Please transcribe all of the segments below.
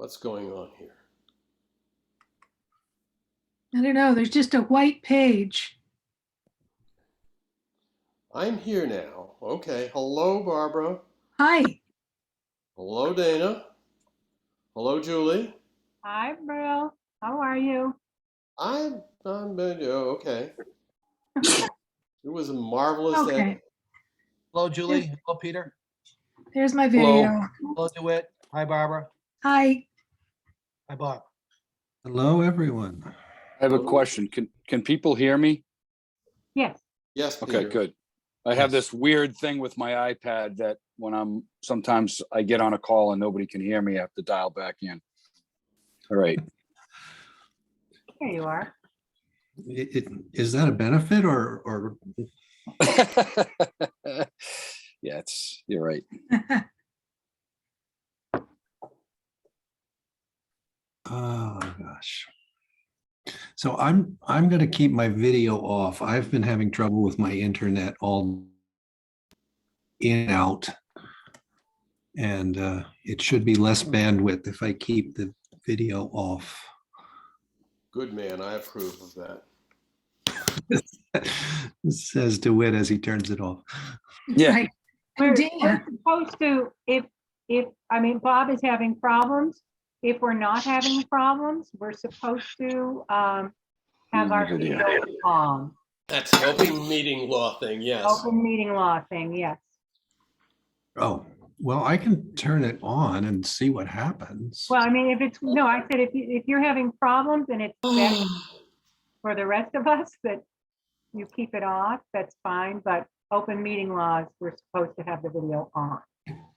What's going on here? I don't know. There's just a white page. I'm here now. Okay. Hello, Barbara. Hi. Hello, Dana. Hello, Julie. Hi, Bill. How are you? I'm okay. It was a marvelous day. Okay. Hello, Julie. Hello, Peter. There's my video. Hello, DeWitt. Hi, Barbara. Hi. Hi, Bob. Hello, everyone. I have a question. Can people hear me? Yes. Yes, Okay, Peter. good. I have Yes. this weird thing with my iPad that when sometimes I get on a call and nobody can hear me, I have to dial back in. All right. Here you are. Is that a benefit or Yeah, you're right. oh gosh. So I'm going to keep my video off. I've been having trouble with my internet all in and out, and it should be less bandwidth if I keep the video off. Good man. I approve of that. Says DeWitt as he turns it off. Yeah. Right. We're Dana. supposed to, I mean, Bob is having problems. If we're not having problems, we're supposed to have our Video. video on. That's the open meeting law thing. Yes. Open meeting law thing, yes. Oh, well, I can turn it on and see what happens. Well, I mean, I said if you're having problems and it's better for the rest of us that you keep it off, that's fine. But open meeting laws, we're supposed to have the video on.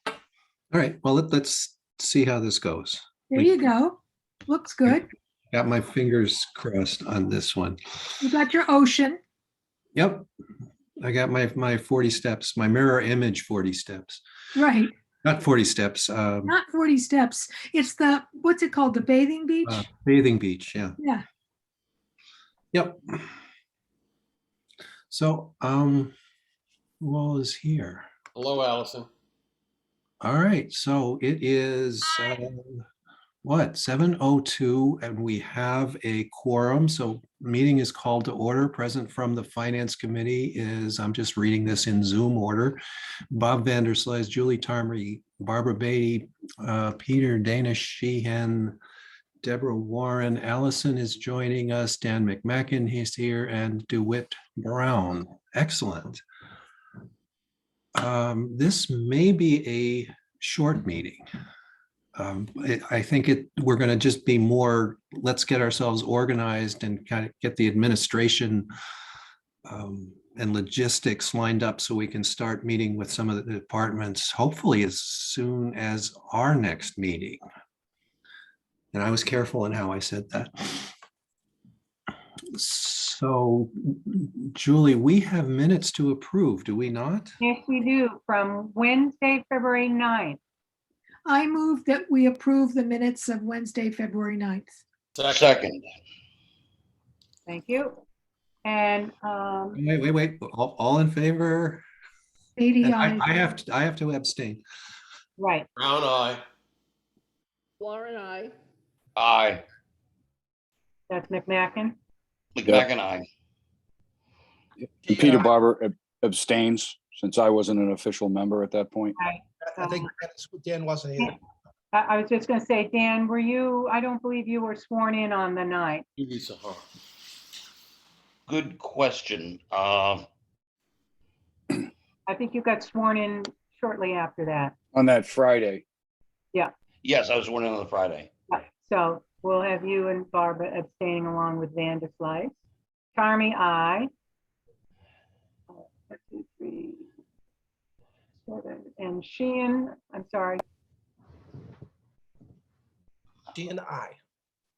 All right, well, let's see how this goes. There you go. Looks good. Got my fingers crossed on this one. You got your ocean. Yep. I got my 40 steps, my mirror image 40 steps. Right. Not 40 steps. Not 40 steps. It's what's it called? The bathing beach? Bathing beach, yeah. Yeah. Yep. So, who all is here? Hello, Allison. All right, so it is what, 7:02, and we have a quorum. So meeting is called to order. Present from the Finance Committee is, I'm just reading this in Zoom order, Bob Vanderslice, Julie Tarmary, Barbara Beatty, Peter Dana Sheehan, Deborah Warren, Allison is joining us, Dan McMacken, he's here, and DeWitt Brown. Excellent. This may be a short meeting. I think we're going to just be more, let's get ourselves organized and kind of get the administration and logistics lined up so we can start meeting with some of the departments, hopefully as soon as our next meeting. And I was careful in how I said that. So, Julie, we have minutes to approve, do we not? Yes, we do, from Wednesday, February 9th. I move that we approve the minutes of Wednesday, February 9th. Second. Thank you. And Wait. All in favor? Beatty, And aye. I have to abstain. right, Brown eye. Warren, aye. Aye. that's McMacken. McMacken, aye. And Peter Barber abstains since I wasn't an official member at that point. I think Dan wasn't here. I was just going to say, Dan, I don't believe you were sworn in on the 9th. Good question. I think you got sworn in shortly after that. On that Friday. Yes, I was sworn in on the Friday. So we'll have you and Barbara abstaining along with Vanderslice. Charmy, aye. 1, 2, 3, 7. And Sheehan, I'm sorry. Dan, aye.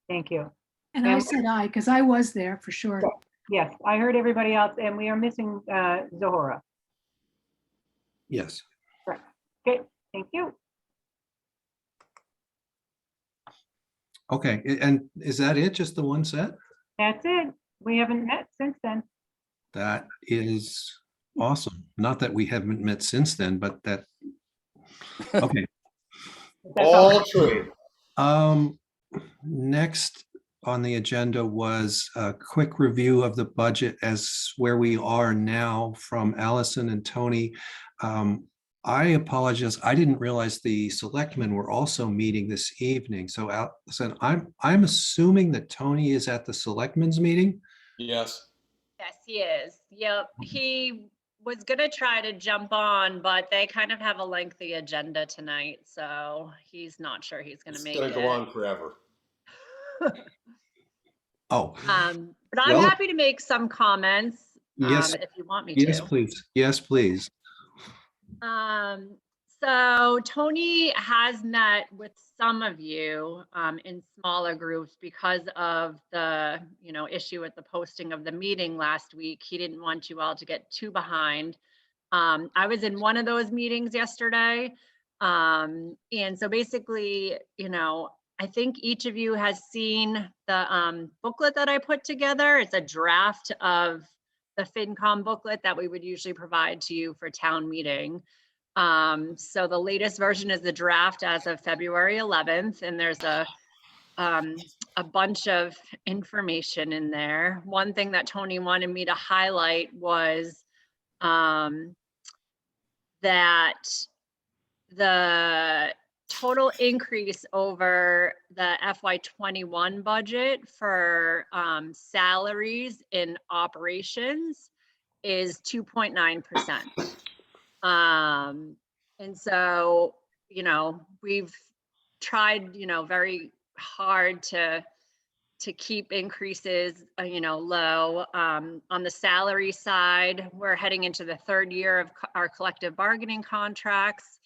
Thank you. And I said aye, because I was there for sure. Yes, I heard everybody else, and we are missing Zohora. Yes. Okay, thank you. Okay, and is that it? Just the one set? That's it. We haven't met since then. That is awesome. Not that we haven't met since then, but that, okay. That's all. All true. Next on the agenda was a quick review of the budget as where we are now from Allison and Tony. I apologize. I didn't realize the selectmen were also meeting this evening. So Allison, I'm assuming that Tony is at the selectmen's meeting. Yes. Yes, he is. Yep. He was gonna try to jump on, but they kind of have a lengthy agenda tonight, so he's not sure he's gonna It's make gonna it. go on forever. Oh, But I'm well, happy to make some comments, yes, if you want me yes, to. please. Yes, please. So Tony has met with some of you in smaller groups because of the, issue with the posting of the meeting last week. He didn't want you all to get too behind. I was in one of those meetings yesterday. And so basically, I think each of you has seen the booklet that I put together. It's a draft of the FinCom booklet that we would usually provide to you for town meeting. So the latest version is the draft as of February 11th, and there's a bunch of information in there. One thing that Tony wanted me to highlight was that the total increase over the FY21 budget for salaries in operations is 2.9%. And so, we've tried, very hard to keep increases, low. On the salary side, we're heading into the third year of our collective bargaining contracts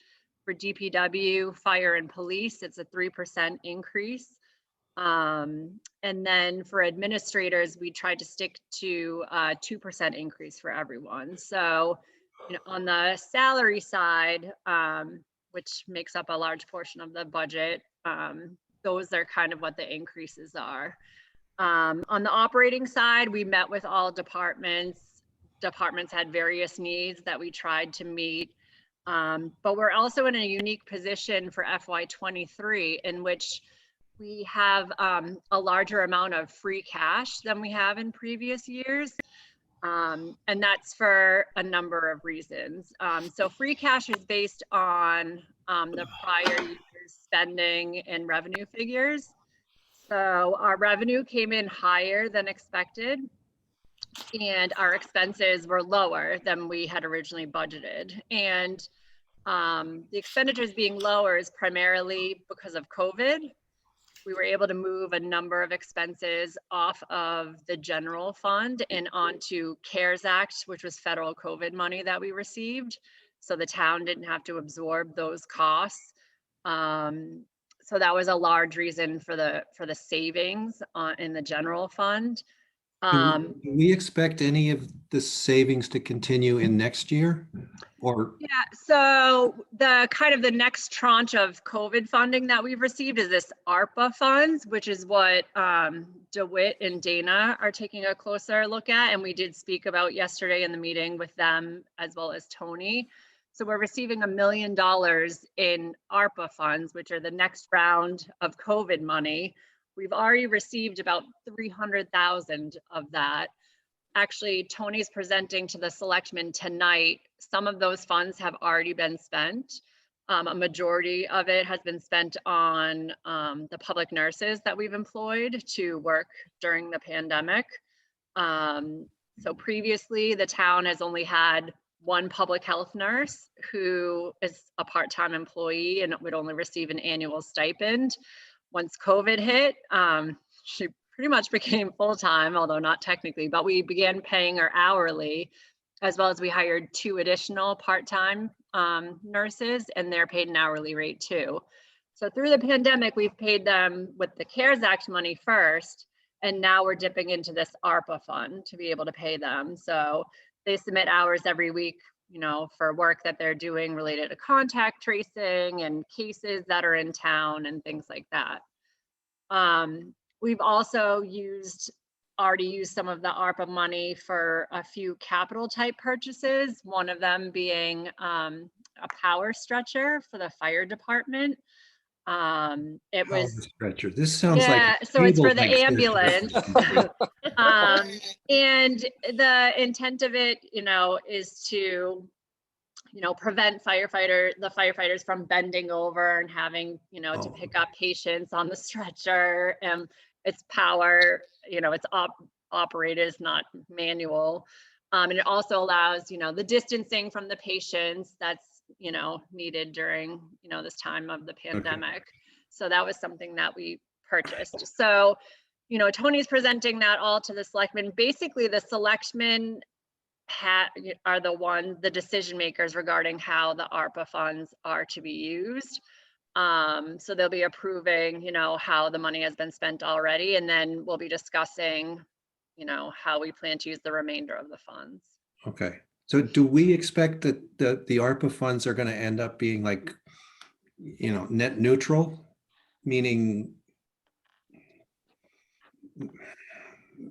for DPW, fire, and police. It's a 3% increase. And then for administrators, we tried to stick to a 2% increase for everyone. So, on the salary side, which makes up a large portion of the budget, those are kind of what the increases are. On the operating side, we met with all departments. Departments had various needs that we tried to meet. But we're also in a unique position for FY23 in which we have a larger amount of free cash than we have in previous years. And that's for a number of reasons. So free cash is based on the prior year's spending and revenue figures. So our revenue came in higher than expected, and our expenses were lower than we had originally budgeted. And the expenditures being lower is primarily because of COVID. We were able to move a number of expenses off of the general fund and onto CARES Act, which was federal COVID money that we received. So the town didn't have to absorb those costs. So that was a large reason for the savings in the general fund. Do we expect any of the savings to continue in next year? Or yeah, so the next tranche of COVID funding that we've received is this ARPA funds, which is what DeWitt and Dana are taking a closer look at. And we did speak about yesterday in the meeting with them as well as Tony. So we're receiving $1 million in ARPA funds, which are the next round of COVID money. We've already received about 300,000 of that. Actually, Tony's presenting to the selectmen tonight. Some of those funds have already been spent. A majority of it has been spent on the public nurses that we've employed to work during the pandemic. So previously, the town has only had one public health nurse who is a part-time employee and would only receive an annual stipend. Once COVID hit, she pretty much became full-time, although not technically, but we began paying her hourly, as well as we hired 2 additional part-time nurses, and they're paid an hourly rate too. So through the pandemic, we've paid them with the CARES Act money first, and now we're dipping into this ARPA fund to be able to pay them. So they submit hours every week, for work that they're doing related to contact tracing and cases that are in town and things like that. We've also already used some of the ARPA money for a few capital type purchases, one of them being a power stretcher for the fire department. It Oh, was, the stretcher. This sounds like. yeah, a so it's for the table-leg stretcher or ambulance. something. And the intent of it, is to, prevent the firefighters from bending over and having, to Oh, pick up patients on the stretcher. And it's power, it's operated, it's not manual. And it also allows, the distancing from the patients that's, needed during, this time of the pandemic. So that was something that we purchased. So, Tony's presenting that all to the selectmen. Basically, the selectmen are the decision makers regarding how the ARPA funds are to be used. So they'll be approving, how the money has been spent already, and then we'll be discussing, how we plan to use the remainder of the funds. okay. So do we expect that the ARPA funds are going to end up being like, net neutral? Meaning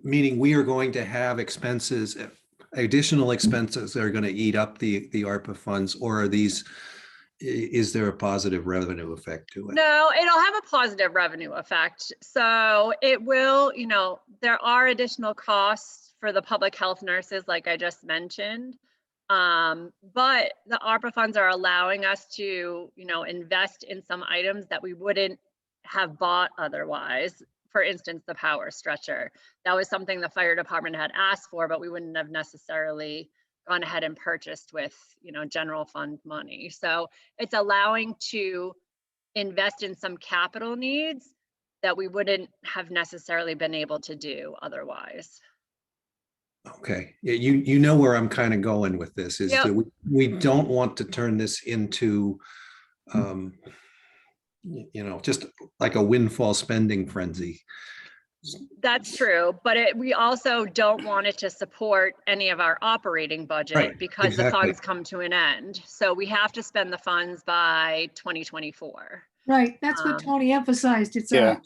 we are going to have expenses, additional expenses that are going to eat up the ARPA funds, or is there a positive revenue effect to it? No, it'll have a positive revenue effect. So it will, there are additional costs for the public health nurses, like I just mentioned. But the ARPA funds are allowing us to, invest in some items that we wouldn't have bought otherwise. For instance, the power stretcher. That was something the fire department had asked for, but we wouldn't have necessarily gone ahead and purchased with, general fund money. So it's allowing to invest in some capital needs that we wouldn't have necessarily been able to do otherwise. Okay, yeah, you know where I'm kind of going with this is Yep. that we don't want to turn this into, just like a windfall spending frenzy. That's true, but we also don't want it to support any of our operating budget, Right, because the exactly. funds come to an end. So we have to spend the funds by 2024. Right, that's what Tony emphasized. Yeah.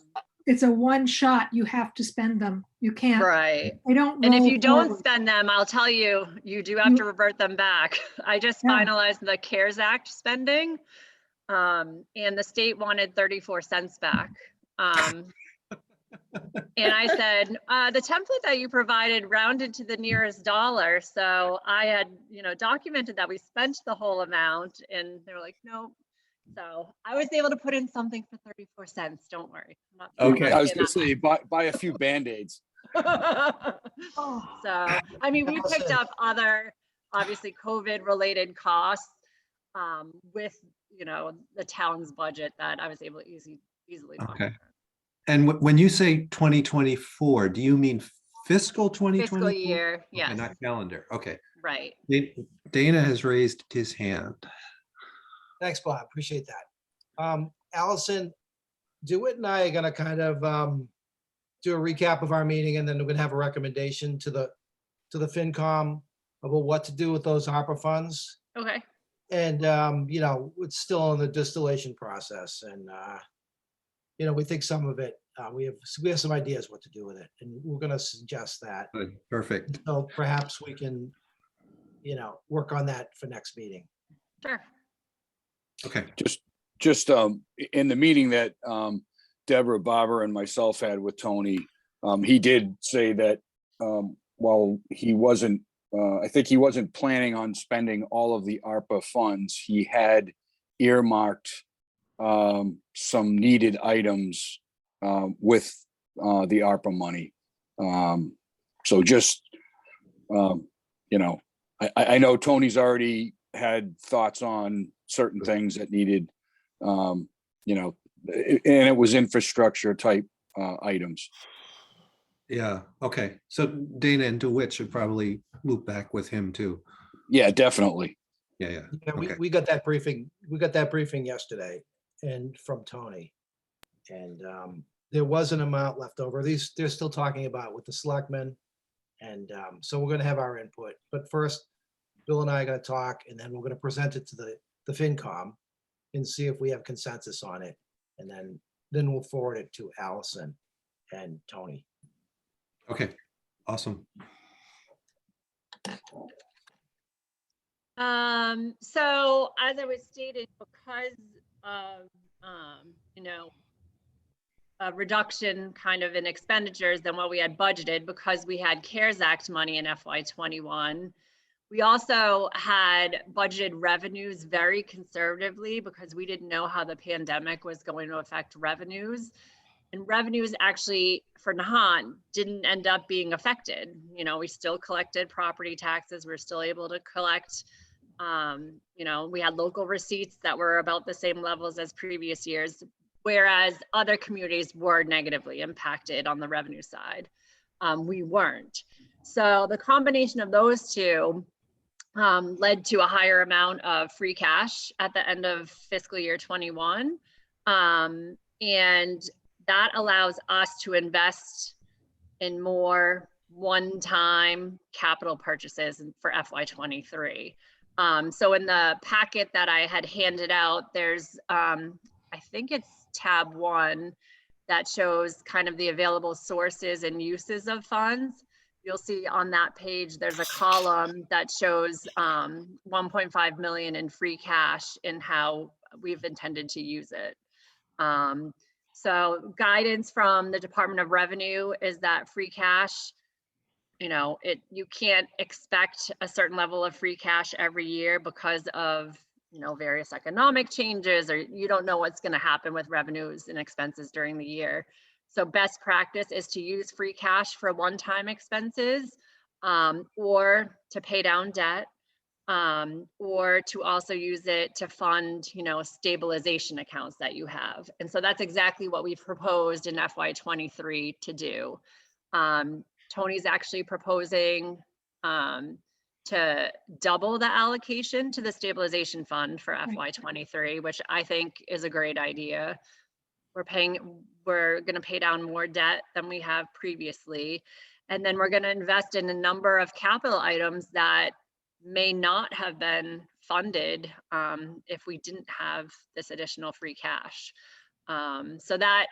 It's a one shot. You have to spend them. You can't, Right. they don't And if roll you don't forward. spend them, I'll tell you, you do have to revert them back. I just Yeah. finalized the CARES Act spending, and the state wanted 34 cents back. And I said, the template that you provided rounded to the nearest dollar. So I had, documented that we spent the whole amount, and they were like, no. So I was able to put in something for 34 cents. Don't worry. Okay. I was gonna say, buy a few Band-Aids. So, I mean, we picked up other, obviously, COVID related costs with, the town's budget that I was able to easily. Okay. And when you say 2024, do you mean fiscal 2024? Fiscal year, yes. Okay, not calendar. Okay. Right. Dana has raised his hand. Thanks, Bob. Appreciate that. Allison, DeWitt and I are gonna kind of do a recap of our meeting, and then we're gonna have a recommendation to the FinCom about what to do with those ARPA funds. Okay. And it's still in the distillation process, and we think some of it, we have some ideas what to do with it, and we're gonna suggest that. Good, perfect. So perhaps we can, work on that for next meeting. Sure. Okay. Just in the meeting that Deborah, Barbara, and myself had with Tony, he did say that while he wasn't, I think he wasn't planning on spending all of the ARPA funds, he had earmarked some needed items with the ARPA money. So just, I know Tony's already had thoughts on certain things that needed, and it was infrastructure type items. Yeah. Okay. So Dana and DeWitt should probably loop back with him too. Yeah, definitely. Yeah. Yeah. Yeah, Okay. we got that briefing. We got that briefing yesterday, and from Tony, and there was an amount left over. They're still talking about with the selectmen, and so we're going to have our input. But first, Bill and I are going to talk, and then we're going to present it to the FinCom and see if we have consensus on it, and then we'll forward it to Allison and Tony. Okay. Awesome. So as I was stating, because of you know, a reduction kind of in expenditures than what we had budgeted because we had CARES Act money in FY21. We also had budgeted revenues very conservatively because we didn't know how the pandemic was going to affect revenues. And revenues actually for Nahant didn't end up being affected. You know, we still collected property taxes. We're still able to collect, you know, we had local receipts that were about the same levels as previous years, whereas other communities were negatively impacted on the revenue side. We weren't. So the combination of those two led to a higher amount of free cash at the end of fiscal year 21. And that allows us to invest in more one-time capital purchases for FY23. So in the packet that I had handed out, there's, I think it's tab 1 that shows kind of the available sources and uses of funds. You'll see on that page, there's a column that shows 1.5 million in free cash and how we've intended to use it. So guidance from the Department of Revenue is that free cash, you know, you can't expect a certain level of free cash every year because of, you know, various economic changes, or you don't know what's going to happen with revenues and expenses during the year. So best practice is to use free cash for one-time expenses, or to pay down debt, or to also use it to fund, you know, stabilization accounts that you have. And so that's exactly what we've proposed in FY23 to do. Tony's actually proposing to double the allocation to the stabilization fund for FY23, which I think is a great idea. We're going to pay down more debt than we have previously. And then we're going to invest in a number of capital items that may not have been funded if we didn't have this additional free cash. So that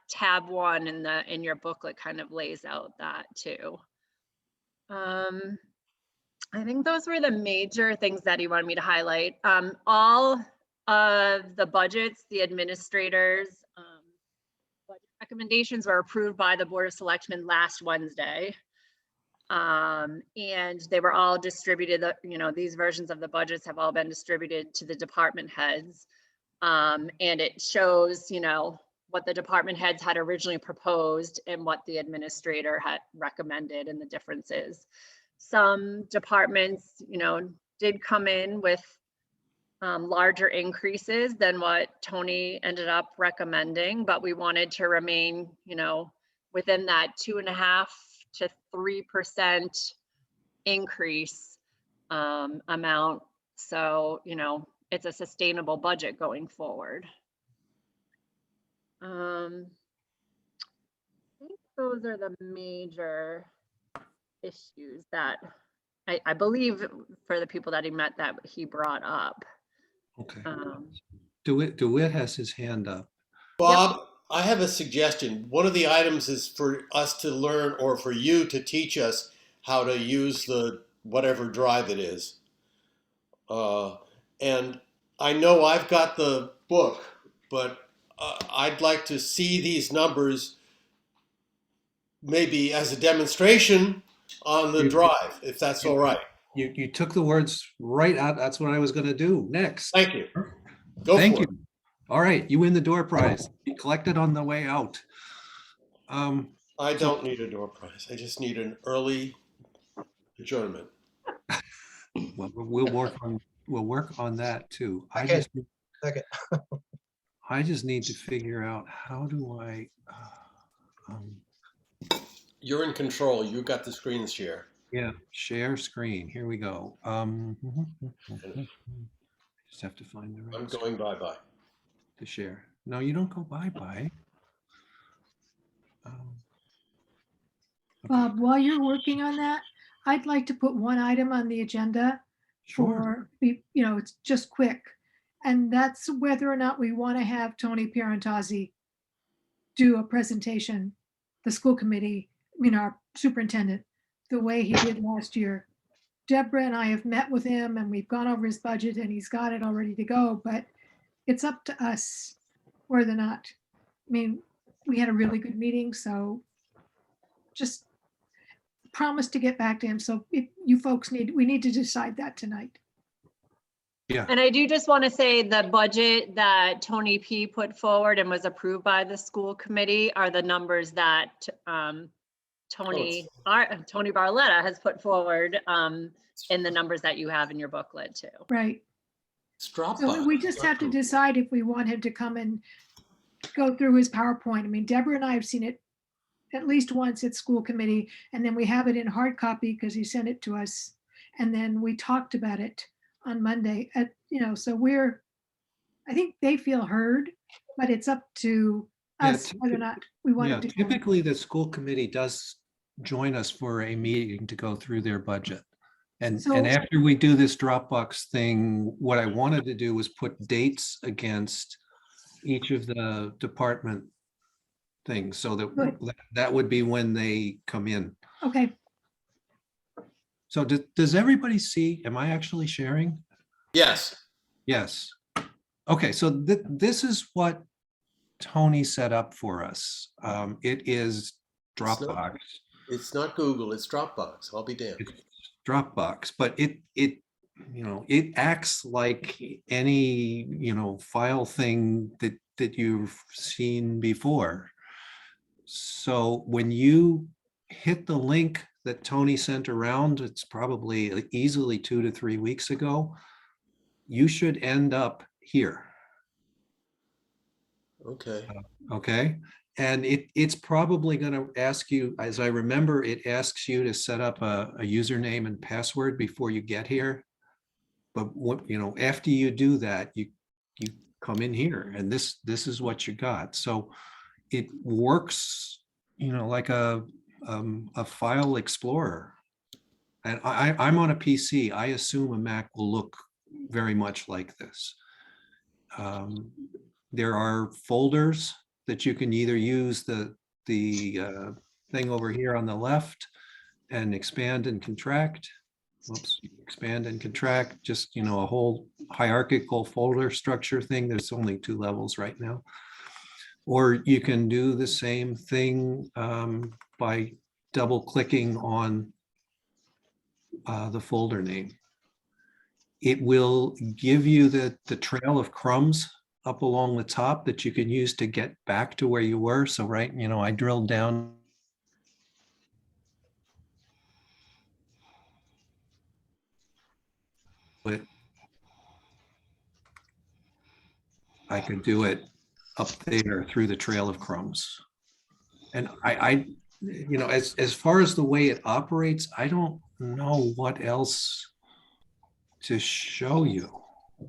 tab 1 in your booklet kind of lays out that too. I think those were the major things that he wanted me to highlight. All of the budgets, the administrators' budget recommendations were approved by the Board of Selectmen last Wednesday. And they were all distributed, you know, these versions of the budgets have all been distributed to the department heads. And it shows, you know, what the department heads had originally proposed and what the administrator had recommended and the differences. Some departments, you know, did come in with larger increases than what Tony ended up recommending, but we wanted to remain, you know, within that 2.5% to 3% increase amount. So, you know, it's a sustainable budget going forward. I think those are the major issues that I believe for the people that he met that he brought up. Okay. DeWitt has his hand up. Bob, I have a suggestion. One of the items is for us to learn, or for you to teach us how to use the whatever drive it is. And I know I've got the book, but I'd like to see these numbers maybe as a demonstration on the drive, if that's all right. You took the words right out. That's what I was going to do next. Thank you. Go Thank for you. it. All right, you win the door prize. You collected on the way out. I don't need a door prize. I just need an early adjournment. Well, we'll work on that too. I just need to figure out how do I. You're in control. You got the screen share. Yeah, share screen. Here we go. Just have to find the right. I'm going bye-bye. To share. No, you don't go bye-bye. Bob, while you're working on that, I'd like to put one item on the agenda for, you know, it's just quick. And that's whether or not we want to have Tony Parentozzi do a presentation, the school committee, you know, our superintendent, the way he did last year. Deborah and I have met with him and we've gone over his budget and he's got it all ready to go, but it's up to us whether or not, I mean, we had a really good meeting, so just promise to get back to him. So if you folks we need to decide that tonight. Yeah, And I do just want to say the budget that Tony P put forward and was approved by the school committee are the numbers that Tony Barletta has put forward in the numbers that you have in your booklet too. Right. It's So Dropbox. we just have to decide if we want him to come and go through his PowerPoint. I mean, Deborah and I have seen it at least once at school committee, and then we have it in hard copy because he sent it to us. And then we talked about it on Monday so I think they feel heard, but it's up to Yeah, us whether or not we want yeah, him to come. typically the school committee does join us for a meeting to go through their budget. And So- after we do this Dropbox thing, what I wanted to do was put dates against each of the department things, so Good. that would be when they come in. Okay, So does everybody see? Am I actually sharing? Yes. Yes. Okay, so this is what Tony set up for us. It is not- Dropbox. It's not Google, it's Dropbox. I'll be damned. It's Dropbox, but it acts like any file thing that you've seen before. So when you hit the link that Tony sent around, it's probably easily 2 to 3 weeks ago, you should end up here. Okay. Okay. And it's probably going to ask you, as I remember, it asks you to set up a username and password before you get here. But after you do that, you come in here, and this is what you got. So it works, like a file explorer. And I'm on a PC. I assume a Mac will look very much like this. There are folders that you can either use the thing over here on the left and expand and contract. Whoops, expand and contract, just, a whole hierarchical folder structure thing. There's only 2 levels right now. Or you can do the same thing by double clicking on the folder name. It will give you the trail of crumbs up along the top that you can use to get back to where you were. So, right, I drilled down. But I could do it up there through the trail of crumbs. And I as far as the way it operates, I don't know what else to show you.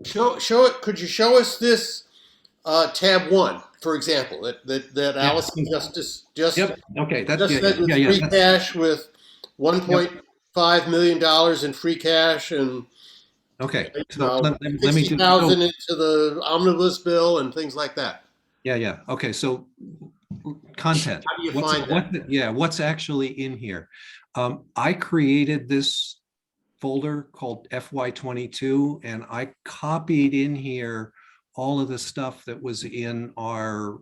Show it. Could you show us this tab 1, for example, that Allison just Yep. Okay. That's just said with free that's- cash with $1.5 million in free cash and okay. So let me do. 60,000 into the omnibus bill and things like that. Yeah. Okay. So content. How do you find that? What's actually in here? I created this folder called FY22, and I copied in here all of the stuff that was in our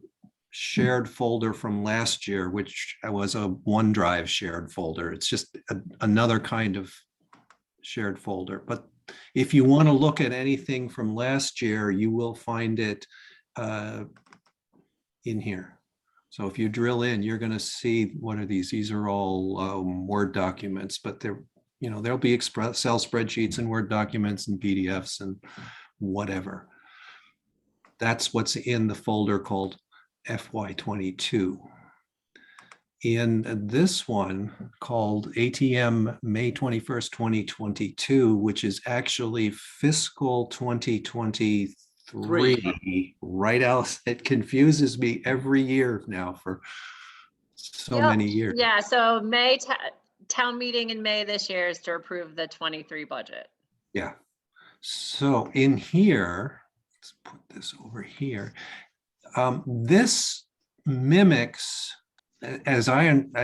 shared folder from last year, which was a OneDrive shared folder. It's just another kind of shared folder. But if you want to look at anything from last year, you will find it in here. So if you drill in, you're going to see, what are these? These are all Word documents, but there'll be Excel spreadsheets and Word documents and PDFs and whatever. That's what's in the folder called FY22. In this one called ATM May 21st, 2022, which is actually fiscal 2023, right, Alice? It confuses me every year now for so Yep. many years. Yeah, so town meeting in May this year is to approve the 23 budget. Yeah. So in here, let's put this over here. This mimics, as I understand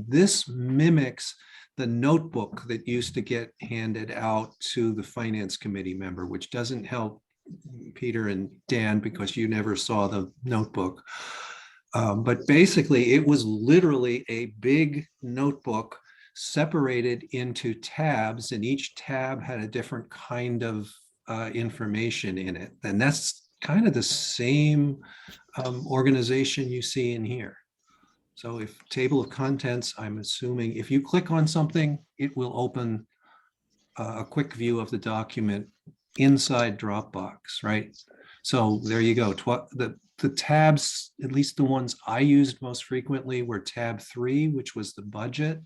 this mimics the notebook that used to get handed out to the finance committee member, which doesn't help Peter and Dan, because you never saw the notebook. But basically, it was literally a big notebook separated into tabs, and each tab had a different kind of information in it. And that's kind of the same organization you see in here. So if table of contents, I'm assuming if you click on something, it will open a quick view of the document inside Dropbox, right? So there you go. The tabs, at least the ones I used most frequently, were tab 3, which was the budget.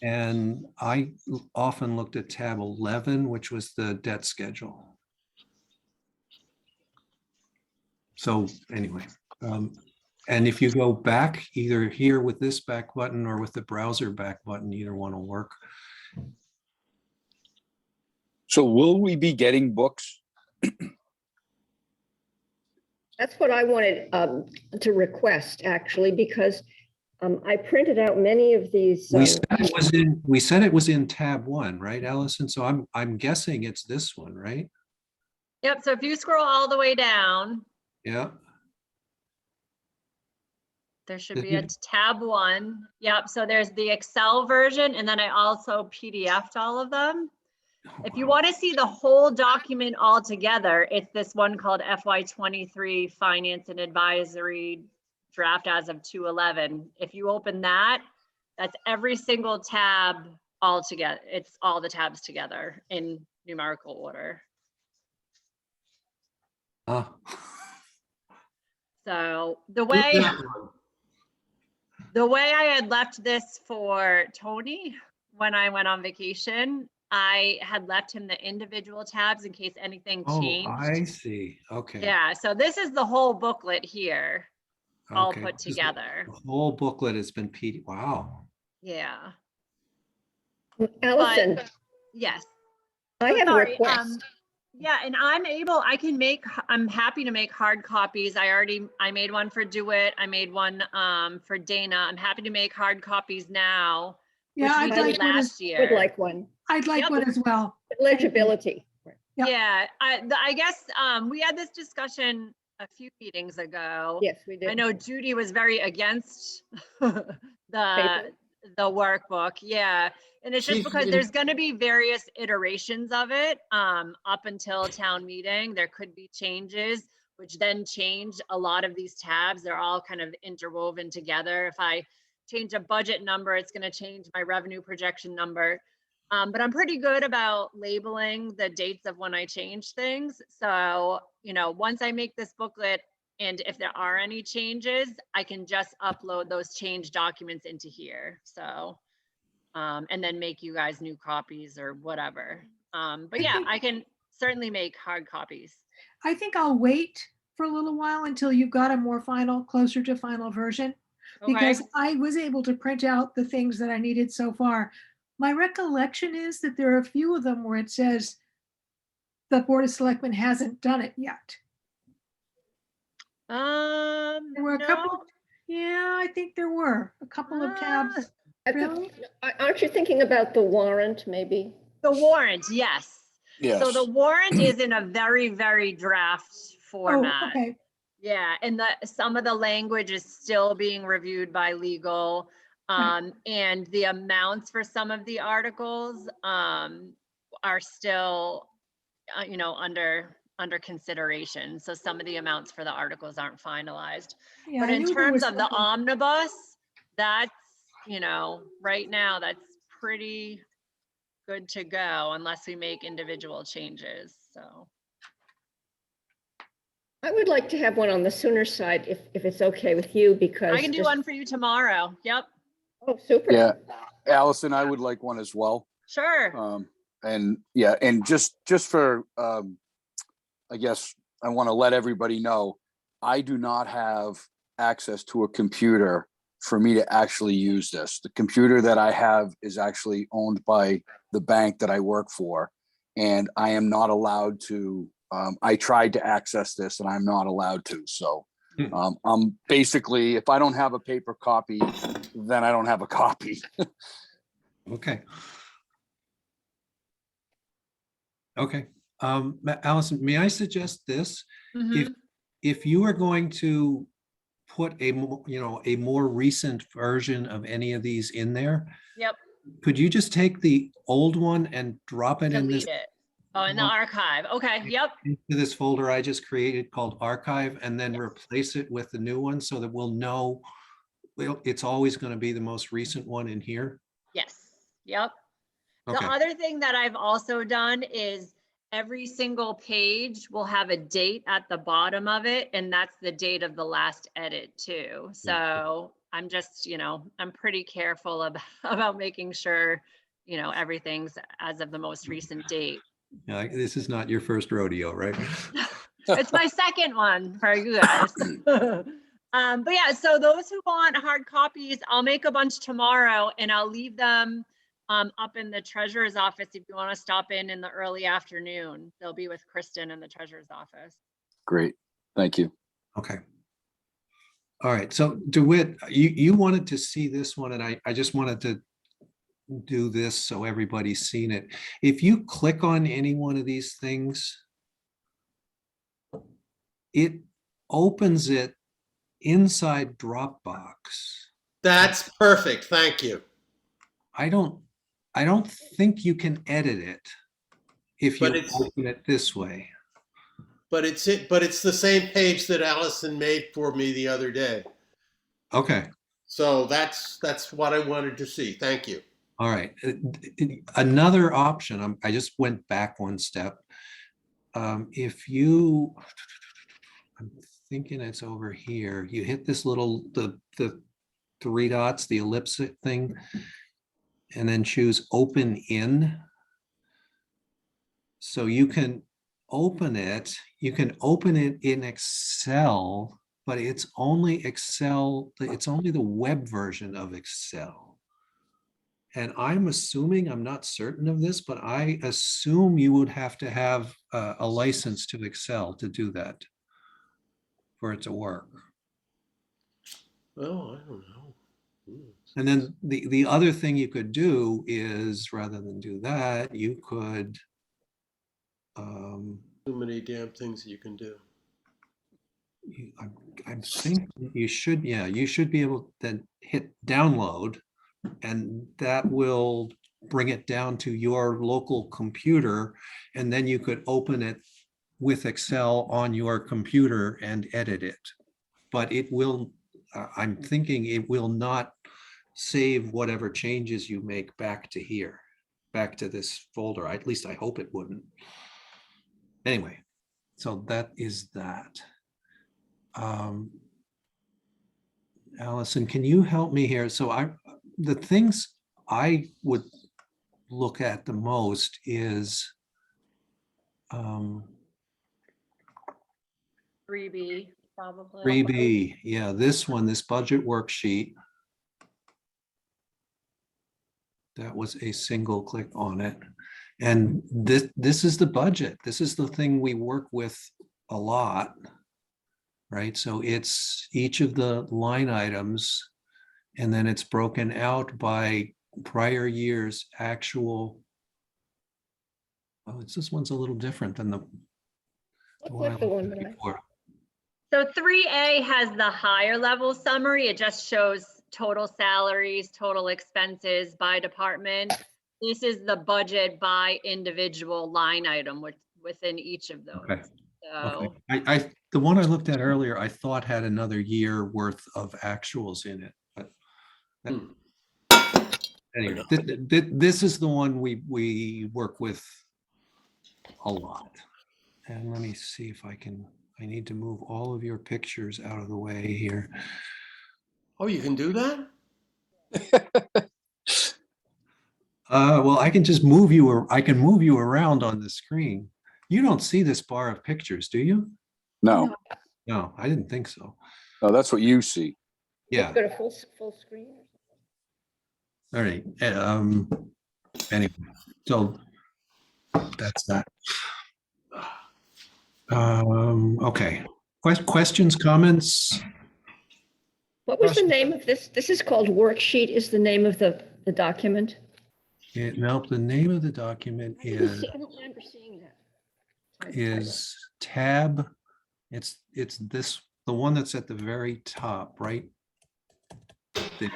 And I often looked at tab 11, which was the debt schedule. So anyway, and if you go back either here with this back button or with the browser back button, either one will work. So will we be getting books? That's what I wanted to request, actually, because I printed out many of these. We said it was in tab 1, right, Allison? So I'm guessing it's this one, right? Yep, so if you scroll all the way down, Yeah. there should be a tab 1. Yep, so there's the Excel version, and then I also PDF'd all of them. If you want to see the whole document all together, it's this one called FY23 Finance and Advisory Draft as of 2/11. If you open that, that's every single tab all together. It's all the tabs together in numerical order. So the way I had left this for Tony when I went on vacation, I had left him the individual tabs in case anything changed. Oh, I see. Okay. Yeah, so this is the whole booklet here, all Okay. put together. The whole booklet has been Wow. Yeah. Allison, Yes. I have a Sorry, request. yeah, and I'm happy to make hard copies. I made one for DeWitt. I made one for Dana. I'm happy to make hard copies now. Yeah, which we did last year. Would like one. I'd like Yep. one as well. Legibility. Yep. Yeah, I guess we had this discussion a few meetings ago. Yes, we did. I know Judy was very against the Paper? workbook. Yeah, and it's just because there's going to be various iterations of it up until town meeting. There could be changes, which then change a lot of these tabs. They're all kind of interwoven together. If I change a budget number, it's going to change my revenue projection number. But I'm pretty good about labeling the dates of when I change things. So, once I make this booklet, and if there are any changes, I can just upload those change documents into here. So, and then make you guys new copies or whatever. But yeah, I can certainly make hard copies. I think I'll wait for a little while until you've got a more closer to final version. Okay. Because I was able to print out the things that I needed so far. My recollection is that there are a few of them where it says the Board of Selectmen hasn't done it yet. There were a couple. Yeah, I think there were a couple of tabs. Really? Aren't you thinking about the warrant, maybe? The warrant, yes. Yes. So the warrant is in a very, very draft format. Oh, okay. Yeah, and some of the language is still being reviewed by legal. Right. And the amounts for some of the articles are still, under consideration. So some of the amounts for the articles aren't finalized. Yeah, But I in knew there terms was of the something. omnibus, that's, right now, that's pretty good to go unless we make individual changes, so. I would like to have one on the Sooner side, if it's okay with you, because. I can do one for you tomorrow. Yep, Oh, super. Yeah, Allison, I would like one as well. sure. And yeah, and just for, I guess I want to let everybody know, I do not have access to a computer for me to actually use this. The computer that I have is actually owned by the bank that I work for, and I am not allowed to, I tried to access this and I'm not allowed to. So I'm basically, if I don't have a paper copy, then I don't have a copy. Okay. Okay. Allison, may I suggest this? Mhm. If you are going to put a more recent version of any of these in there, Yep, could you just take the old one and drop it in this delete it. Oh, in the archive. Okay, yep. into this folder I just created called archive, and then replace it with the new one so that we'll know it's always going to be the most recent one in here? Yes, yep. The Okay. other thing that I've also done is every single page will have a date at the bottom of it, and that's the date of the last edit too. So I'm just, I'm pretty careful about making sure, everything's as of the most recent date. Yeah, this is not your first rodeo, right? It's my second one for you guys. But yeah, so those who want hard copies, I'll make a bunch tomorrow and I'll leave them up in the treasurer's office if you want to stop in the early afternoon. They'll be with Kristen in the treasurer's office. Great. Thank you. Okay. All right. So DeWitt, you wanted to see this one, and I just wanted to do this so everybody's seen it. If you click on any one of these things, it opens it inside Dropbox. That's perfect. Thank you. I don't think you can edit it if you But it's open it this way. but it's the same page that Allison made for me the other day. Okay. So that's what I wanted to see. Thank you. All right. Another option, I just went back one step. If you, I'm thinking it's over here, you hit this little, the three dots, the ellipse thing, and then choose open in. So you can open it in Excel, but it's only Excel, it's only the web version of Excel. And I'm assuming, I'm not certain of this, but I assume you would have to have a license to Excel to do that for it to work. Oh, I don't know. And then the other thing you could do is, rather than do that, you could Too many damn things you can do. I think you should, yeah, you should be able to then hit download, and that will bring it down to your local computer, and then you could open it with Excel on your computer and edit it. But it will, I'm thinking it will not save whatever changes you make back to here, back to this folder. At least I hope it wouldn't. Anyway, so that is that. Allison, can you help me here? So the things I would look at the most is 3B, probably. 3B. Yeah, this one, this budget worksheet. That was a single click on it. And this is the budget. This is the thing we work with a lot, right? So it's each of the line items, and then it's broken out by prior year's actual. Oh, this one's a little different than the one I What's the looked one at that I? before. So 3A has the higher level summary. It just shows total salaries, total expenses by department. This is the budget by individual line item within each of those. Okay. So Okay. The one I looked at earlier, I thought had another year worth of actuals in it, but anyway, this is the one we work with a lot. And let me see if I need to move all of your pictures out of the way here. Oh, you can do that? Well, I can just move you, or I can move you around on the screen. You don't see this bar of pictures, do you? No, No, I didn't think so. no, that's what you see. Yeah. Got a full screen? All right. Anyway, so that's that. Okay. Questions, comments? What was the name of this? This is called worksheet is the name of the document? Nope, the name of the document is, I don't remember seeing that. is tab. It's this, the one that's at the very top, right? There.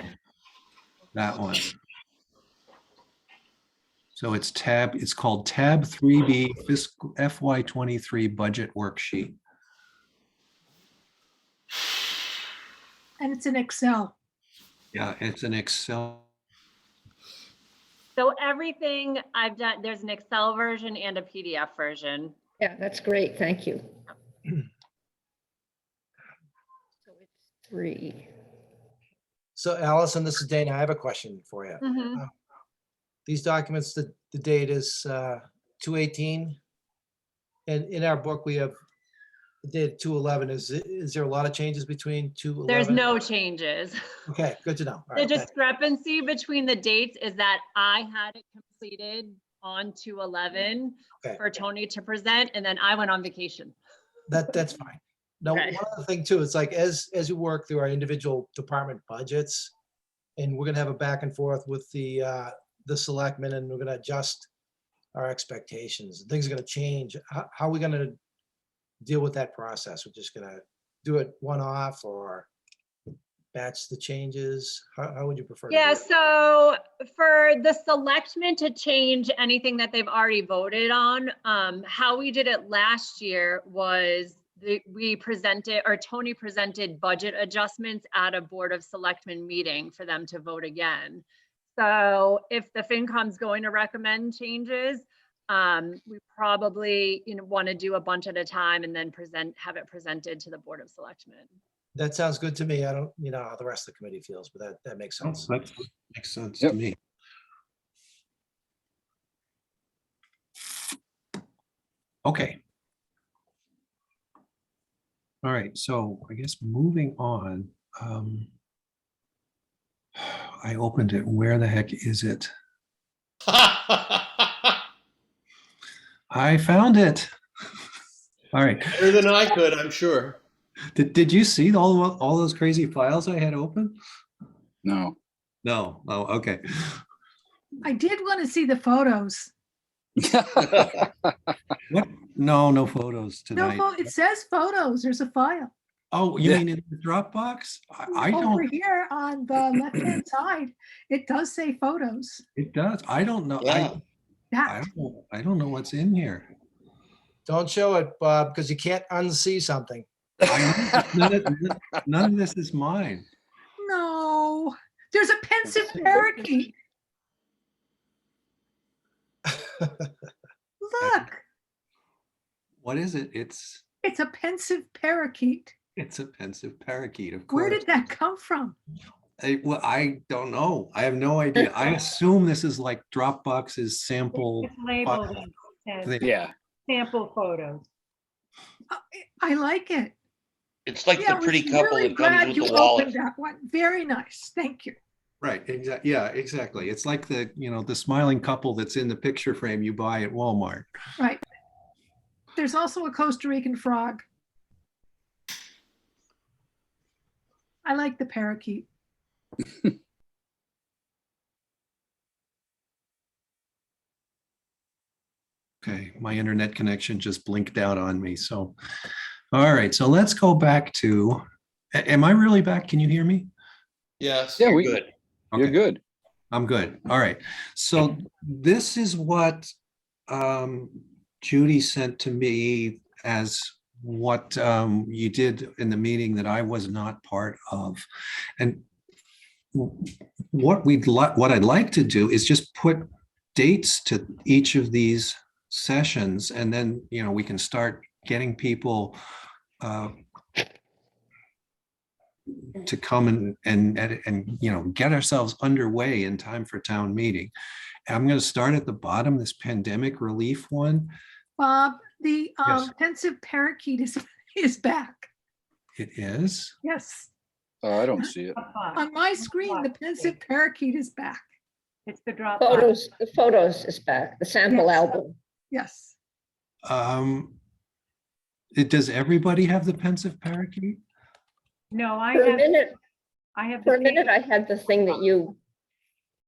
That one. So it's called tab 3B fiscal FY23 budget worksheet. And it's in Excel. Yeah, it's an Excel. So everything I've done, there's an Excel version and a PDF version. Yeah, that's great. Thank you. So it's 3. So Allison, this is Dana. I have a question for you. Mhm. These documents, the date is 2/18. And in our book, we have the date 2/11. Is there a lot of changes between 2/11? There's no changes. Okay, good to know. All The right, thank- discrepancy between the dates is that I had it completed on 2/11 Okay. for Tony to present, and then I went on vacation. That's fine. Now, Okay. one other thing too, it's like as we work through our individual department budgets, and we're gonna have a back and forth with the selectmen, and we're gonna adjust our expectations. Things are gonna change. How are we gonna deal with that process? We're just gonna do it one-off or batch the changes? How would you prefer? to Yeah, do it? so for the selectmen to change anything that they've already voted on, how we did it last year was we presented, or Tony presented budget adjustments at a Board of Selectmen meeting for them to vote again. So if the FinCom's going to recommend changes, we probably, want to do a bunch at a time and then have it presented to the Board of Selectmen. That sounds good to me. I don't, how the rest of the committee feels, but that makes Oh, sense. that makes sense Yep. to me. Okay. All right, so I guess moving on. I opened it. Where the heck is it? I found it. All right. Better than I could, I'm sure. Did you see all those crazy files I had open? No. No. Oh, okay. I did want to see the photos. What? No photos No, tonight. it says photos. There's a file. Oh, you Yeah. mean in the Dropbox? I Over don't. here on the left-hand side, it does say photos. It does. I don't know. Yeah. That, I don't know what's in here. Don't show it, Bob, because you can't unsee something. None of this is mine. no, there's a pensive parakeet. Look, What is it? It's it's a pensive parakeet. a pensive parakeet, of Where course. did that come from? Well, I don't know. I have no idea. I assume this is like Dropbox's sample. It's labeled as thing. Yeah. sample photos. I like it. It's like Yeah, the I was pretty couple really that comes glad with you the wallet. opened that one. Very nice. Thank you. Right. Exactly. Yeah, exactly. It's like the smiling couple that's in the picture frame you buy at Walmart. Right. There's also a Costa Rican frog. I like the parakeet. Okay, my internet connection just blinked out on me. So, all right. So let's go back to. Am I really back? Can you hear me? Yes, Yeah, you're good. You're Okay. good. I'm good. All right. So this is what Judy sent to me as what you did in the meeting that I was not part of. And what I'd like to do is just put dates to each of these sessions, and then we can start getting people to come and get ourselves underway in time for town meeting. I'm going to start at the bottom, this pandemic relief one. Bob, the Yes. pensive parakeet is back. It is. Yes. Oh, I don't see it. Dropbox. On my screen, the pensive parakeet is back. It's the Dropbox. The photos is back, the sample Yes. album. Yes. Does everybody have the pensive parakeet? No, I For a have, minute, I have. for the a minute, paper. I had the thing that you,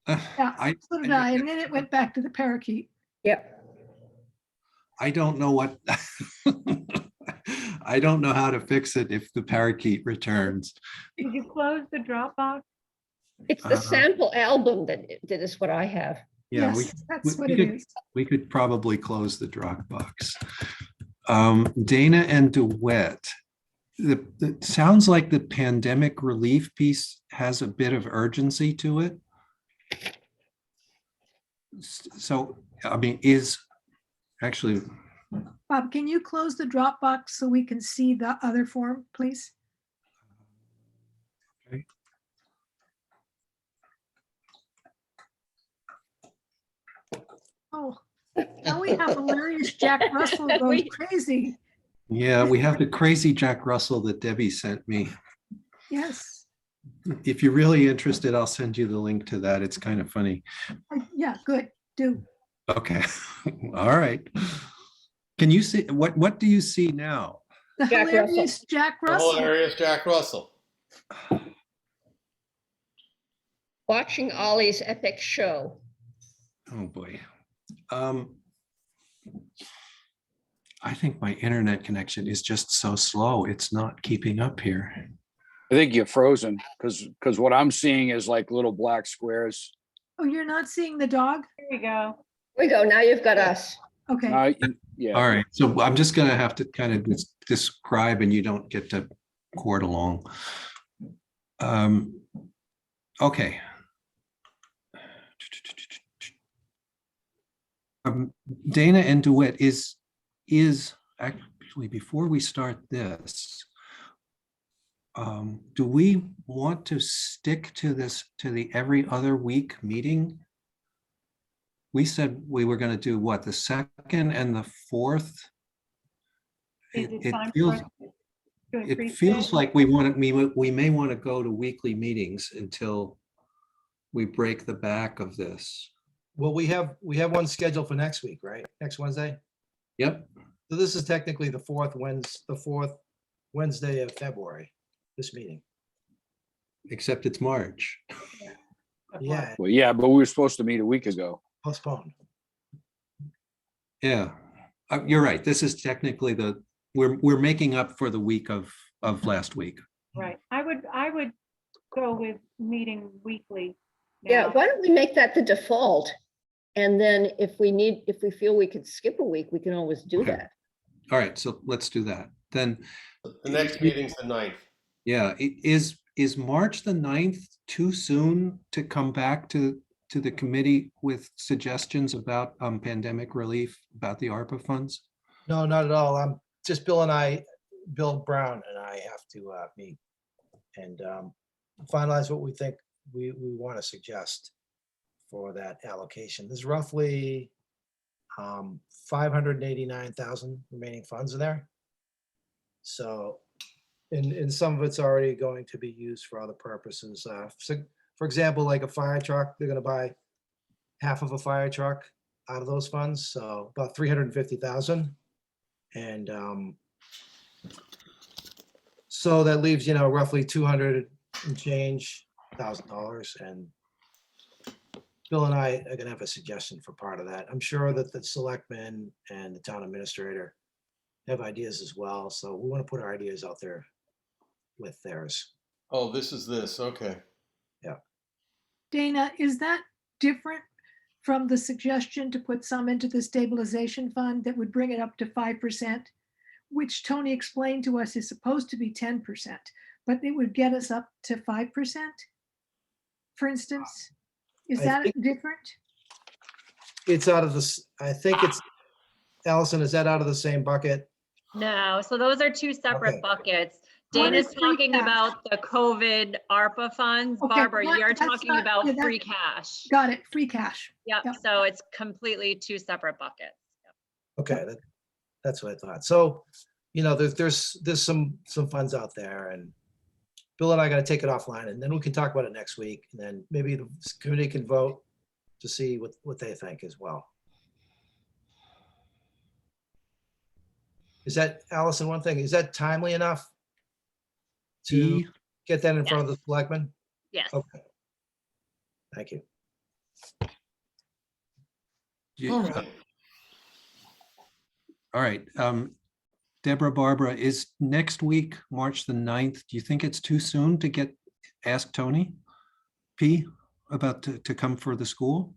Yeah, so did I. And then it went back to the parakeet. yep. I don't know what. I don't know how to fix it if the parakeet returns. Did you close the Dropbox? It's the Uh, sample album that is what I have. Yeah, Yes, that's what we it could, is. we could probably close the Dropbox. Dana and DeWitt, it sounds like the pandemic relief piece has a bit of urgency to it. So, I mean, actually, Bob, can you close the Dropbox so we can see the other form, please? Okay. Oh, now we have hilarious Jack Russell goes crazy. Yeah, we have the crazy Jack Russell that Debbie sent me. Yes. If you're really interested, I'll send you the link to that. It's kind of funny. Yeah, good. Do. Okay. All right. Can you see what do you see now? The Jack hilarious Jack The Russell. hilarious Jack Russell. Watching Ollie's epic show. Oh boy. I think my internet connection is just so slow. It's not keeping up here. I think you're frozen because what I'm seeing is like little black squares. Oh, you're not seeing the dog? Here we go. Here we go. Now you've got us. Okay. Yeah. All right. So I'm just going to have to kind of describe and you don't get to chord along. Okay. Dana and DeWitt is actually, before we start this, do we want to stick to the every other week meeting? We said we were going to do what, the second and the fourth? Is it It time for feels us to it increase feels it? like we may want to go to weekly meetings until we break the back of this. Well, we have one scheduled for next week, right? Next Wednesday. Yep. So this is technically the fourth Wednesday of February, this meeting. Except it's March. Yeah, Well, yeah, but we were supposed to meet a week ago. postponed. Yeah, you're right. This is technically we're making up for the week of last week. Right. I would go with meeting weekly. Yeah, now. why don't we make that the default? And then if we feel we could skip a week, we can always do Okay. that. All right, so let's do that. Then The next meeting's the 9th. yeah, is March the 9th too soon to come back to the committee with suggestions about pandemic relief, about the ARPA funds? No, not at all. Just Bill Brown and I have to meet and finalize what we think we want to suggest for that allocation. There's roughly 589,000 remaining funds in there. So, and some of it's already going to be used for other purposes. So for example, like a fire truck, they're going to buy half of a fire truck out of those funds, so about 350,000. And so that leaves, roughly 200 and change $1,000. And Bill and I are gonna have a suggestion for part of that. I'm sure that the selectmen and the town administrator have ideas as well. So we want to put our ideas out there with theirs. Oh, this. Okay. Dana, is that different from the suggestion to put some into the stabilization fund that would bring it up to 5%, which Tony explained to us is supposed to be 10%, but it would get us up to 5%, for instance? Is I that think- different? It's out of this, I think it's, Allison, is that out of the same bucket? No, so those are two separate Okay. buckets. What Dana's is free talking cash? about the COVID ARPA funds. Okay, Barbara, that- you're that's talking not- about yeah, that- free cash. Got it, free cash. Yep, Yep. so it's completely two separate buckets. Okay, that's what I thought. So, there's some funds out there, and Bill and I got to take it offline, and then we can talk about it next week, and then maybe the committee can vote to see what they think as well. Is that, Allison, one thing, is that timely enough to get that in front of the selectmen? Yes. Okay. Thank you. You- All right. All right. Deborah, Barbara, is next week, March the 9th, do you think it's too soon to ask Tony P about to come for the school?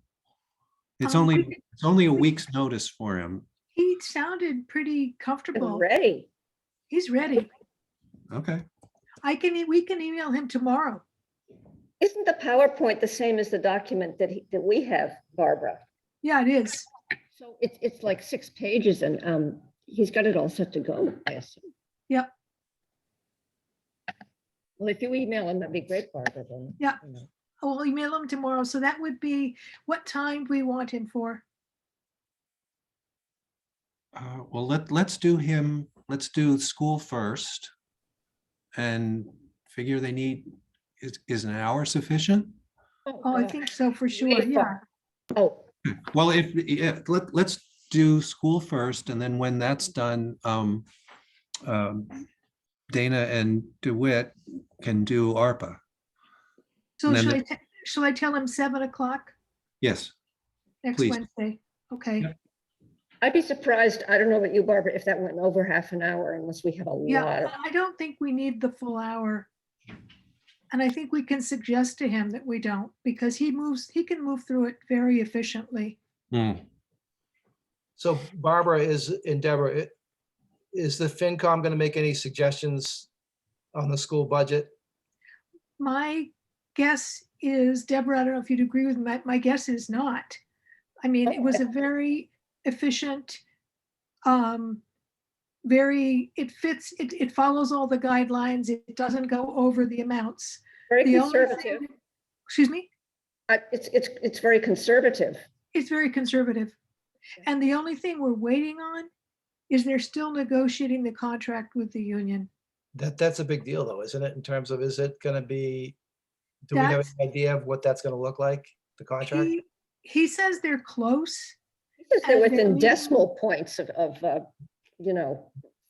It's We only, could- it's only a week's notice for him. He sounded pretty I'm comfortable. ready. He's ready. Okay. We can email him tomorrow. Isn't the PowerPoint the same as the document that we have, Barbara? Yeah, it is. So it's like 6 pages and he's got it all set to go, I assume. Yep. Well, if you email him, that'd be great, Barbara, then. Yeah. you know. I'll email him tomorrow. So that would be, what time do we want him for? Well, let's do school first and figure they need, is an hour sufficient? Oh, I gosh. think so for sure. Way Yeah. far. Oh, Well, let's do school first, and then when that's done, Dana and DeWitt can do ARPA. So And then shall I tell him 7 o'clock Yes, next please. Wednesday? Okay. Yep. I'd be surprised, I don't know about you, Barbara, if that went over half an hour unless we have a lot Yeah, of. I don't think we need the full hour. And I think we can suggest to him that we don't, because he can move through it very efficiently. Hmm. So Barbara and Deborah, is the FinCom going to make any suggestions on the school budget? My guess is, Deborah, I don't know if you'd agree with me, my guess is not. I mean, it was a very efficient, it follows all the guidelines. It doesn't go over the amounts. Very The only thing- conservative. Excuse me? It's very conservative. It's very conservative. And the only thing we're waiting on is they're still negotiating the contract with the union. That's a big deal though, isn't it? In terms of, is it going to be, do we have That's- an idea of what that's going to look like, the contract? He says they're close. He says they're And they're within leaving- decimal points of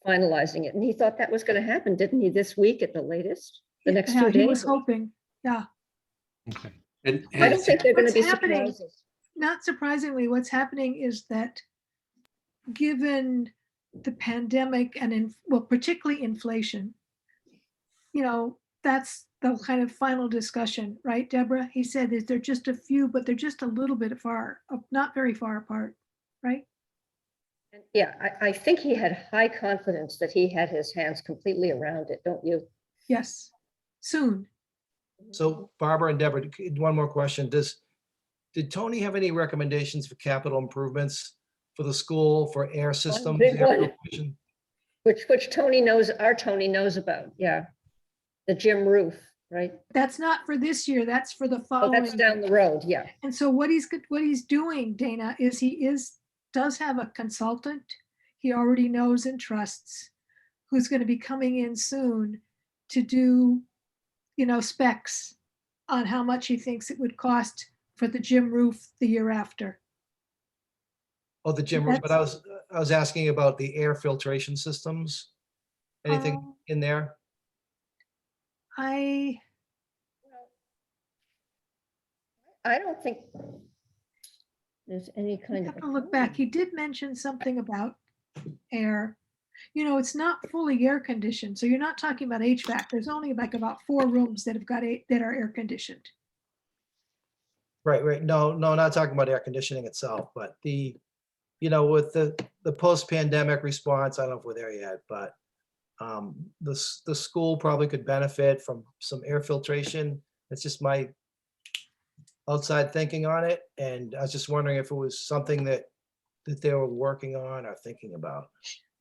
finalizing it. And he thought that was going to happen, didn't he, this week at the latest? The next Yeah, 2 he was days? hoping. Yeah. Okay. And I don't think they're going to What's be happening- surprises. Not surprisingly, what's happening is that given the pandemic and particularly inflation, that's the kind of final discussion, right, Deborah? He said that they're just a few, but they're just a little bit far, not very far apart, right? Yeah, I think he had high confidence that he had his hands completely around it, don't you? Yes, soon. So Barbara and Deborah, one more question. Did Tony have any recommendations for capital improvements for the school, for air systems? big air one. filtration? Which Tony knows, our Tony knows about, yeah. The gym roof, right? That's not for this year, that's for the Oh, following. that's down the road, yeah. And so what he's doing, Dana, is does have a consultant he already knows and trusts, who's going to be coming in soon to do, specs on how much he thinks it would cost for the gym roof the year after. Oh, the gym roof, but I was asking about the air filtration systems. Anything in there? I don't think there's any kind of. have to look back. He did mention something about air. It's not fully air conditioned, so you're not talking about HVAC. There's only like about 4 rooms that are air conditioned. Right. No, not talking about air conditioning itself, but with the post-pandemic response, I don't know if we're there yet, but the school probably could benefit from some air filtration. It's just my outside thinking on it. And I was just wondering if it was something that they were working on or thinking about.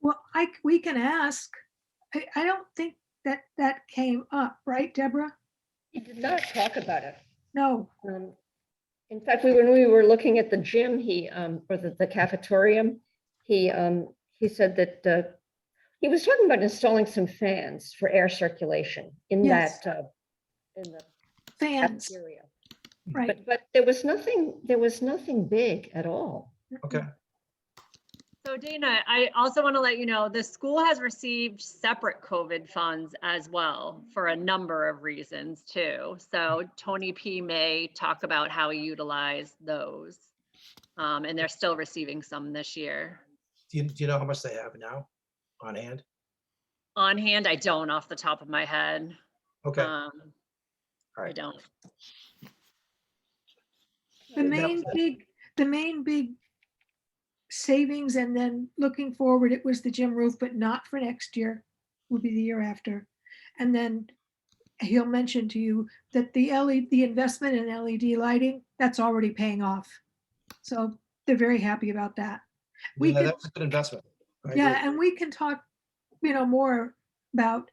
Well, we can ask. I don't think that came up, right, Deborah? He did not talk about it. No. In fact, when we were looking at the gym, or the cafetorium, he said that he was talking about installing some fans for air circulation in Yes. in the Fans, cafeteria. right? But there was nothing big at all. Okay. So Dana, I also want to let you know, the school has received separate COVID funds as well for a number of reasons too. So Tony P may talk about how he utilized those. And they're still receiving some this year. Do you know how much they have now on hand? On hand, I don't off the top of my head. Okay, I right. don't. The main big savings, and then looking forward, it was the gym roof, but not for next year, will be the year after. And then he'll mention to you that the investment in LED lighting, that's already paying off. So they're very happy about that. We Yeah, can, that's a good investment. I agree. yeah, and we can talk, more about,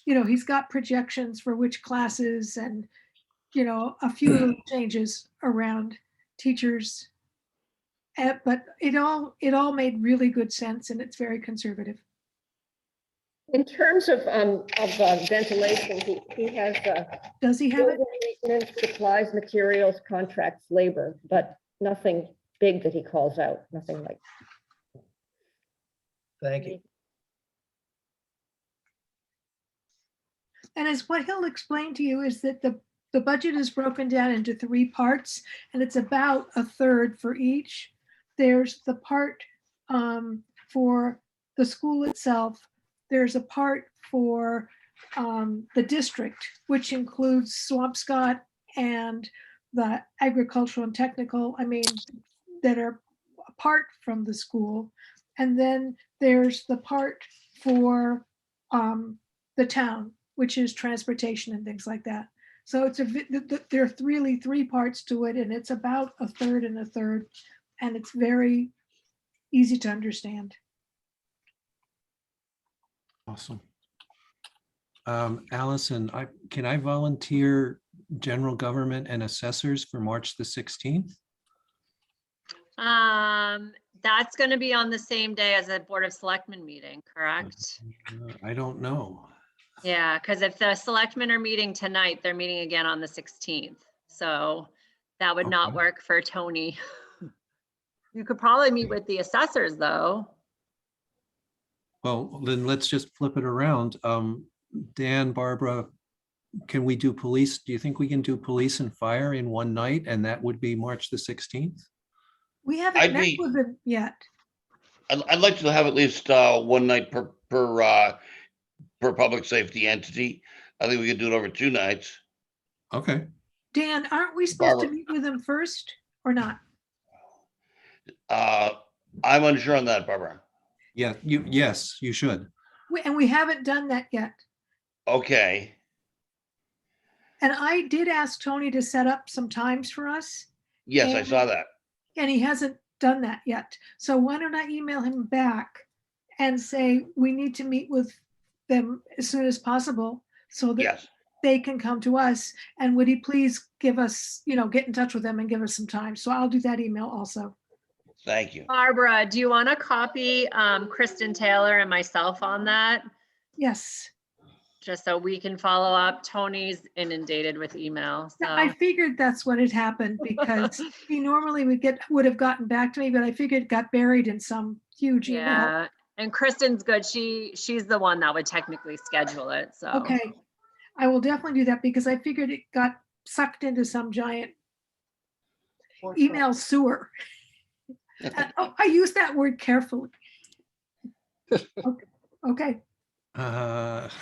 he's got projections for which classes and, a few little changes around teachers. But it all made really good sense, and it's very conservative. In terms of ventilation, he has Does he have it? building maintenance, supplies, materials, contracts, labor, but nothing big that he calls out, nothing like. Thank you. And as what he'll explain to you is that the budget is broken down into 3 parts, and it's about a third for each. There's the part for the school itself. There's a part for the district, which includes Swampscott and the agricultural and technical, that are apart from the school. And then there's the part for the town, which is transportation and things like that. So it's there are really 3 parts to it, and it's about a third and a third, and it's very easy to understand. Awesome. Allison, can I volunteer general government and assessors for March the 16th? That's going to be on the same day as a Board of Selectmen meeting, correct? I don't know. Yeah, because if the selectmen are meeting tonight, they're meeting again on the 16th. So that would not Okay. work for Tony. You could probably meet with the assessors, though. Well, then let's just flip it around. Dan, Barbara, can we do police? Do you think we can do police and fire in one night, and that would be March the 16th? We haven't I'd met be- with them yet. I'd like to have at least one night per public safety entity. I think we could do it over 2 nights. Okay. Dan, aren't we supposed to Barbara. meet with them first or not? I'm unsure on that, Barbara. Yeah, yes, you should. And we haven't done that yet. Okay. And I did ask Tony to set up some times for us, Yes, I saw that. and he hasn't done that yet. So why don't I email him back and say we need to meet with them as soon as possible so that Yes. they can come to us. And would he please give us, get in touch with them and give us some time? So I'll do that email also. Thank you. Barbara, do you want to copy Kristen Taylor and myself on that? Yes. Just so we can follow up. Tony's inundated with emails. So. I figured that's what had happened because he normally would have gotten back to me, but I figured it got buried in some huge email. Yeah, and Kristen's good. She's the one that would technically schedule it. So Okay, I will definitely do that because I figured it got sucked into some giant email sewer. I use that word carefully. Okay. What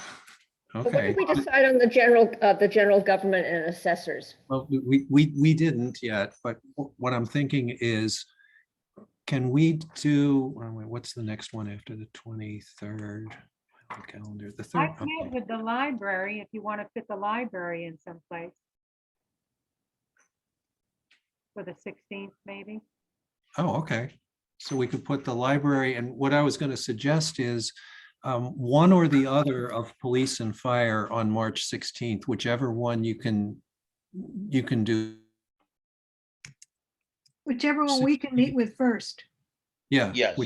Okay. did we decide on the general government and assessors? Well, we didn't yet, but what I'm thinking is, can we do, what's the next one after the 23rd? Calendar, the I 3rd. can't with the library if you want to fit the library in someplace. For the 16th, maybe. Oh, okay. So we could put the library, and what I was going to suggest is one or the other of police and fire on March 16th, whichever one you can do. Whichever one we can meet with first. Yeah. Yes.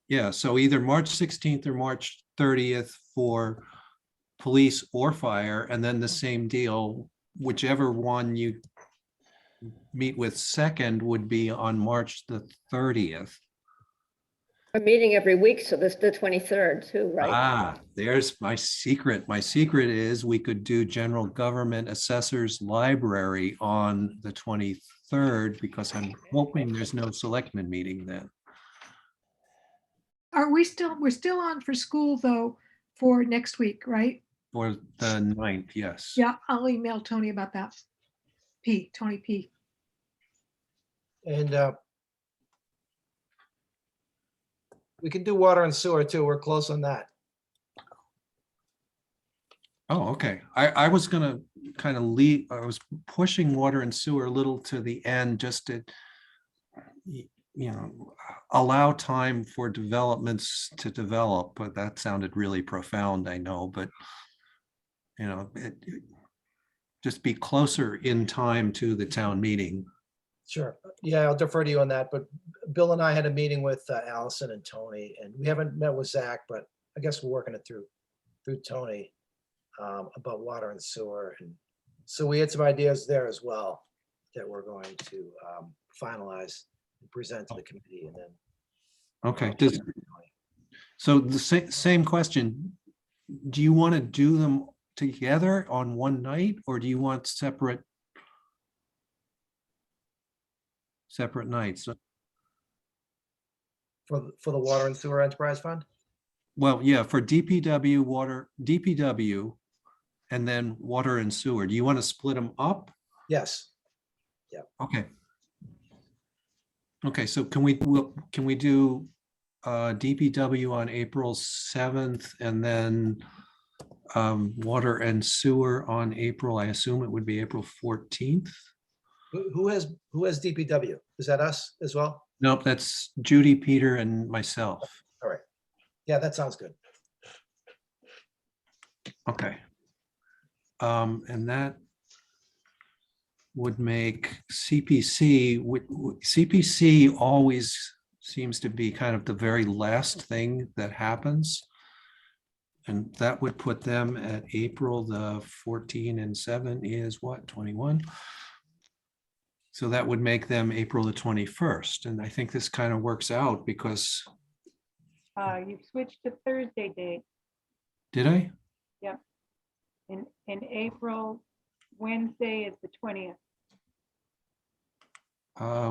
Yeah, so either March 16th or March 30th for police or fire, and then the same deal, whichever one you meet with second would be on March the 30th. We're meeting every week, so this the 23rd too, right? Ah, there's my secret. My secret is we could do general government assessors library on the 23rd because I'm hoping there's no selectmen meeting then. we're still on for school though, for next week, right? For the 9th, yes. Yeah, I'll email Tony about that. Tony P. And we can do water and sewer too. We're close on that. Oh, okay. I was gonna kind of I was pushing water and sewer a little to the end just to, you know, allow time for developments to develop, but that sounded really profound, I know, but you know, just be closer in time to the town meeting. Sure. Yeah, I'll defer to you on that. But Bill and I had a meeting with Allison and Tony, and we haven't met with Zach, but I guess we're working it through Tony about water and sewer. And so we had some ideas there as well that we're going to finalize and present to the committee, and then. Okay, so the same question. Do you want to do them together on one night, or do you want separate nights? For the water and sewer enterprise fund? Well, yeah, for DPW, and then water and sewer. Do you want to split them up? Yes. Okay. Okay, so can we do DPW on April 7th, and then water and sewer on April, I assume it would be April 14th? Who has DPW? Is that us as well? Nope, that's Judy, Peter, and myself. All right. Yeah, that sounds good. Okay. And that would make CPC, CPC always seems to be kind of the very last thing that happens. And that would put them at April the 14 and 7 is what, 21? So that would make them April the 21st. And I think this kind of works out because. You've switched to Thursday date. Did I? Yep. In April, Wednesday is the 20th.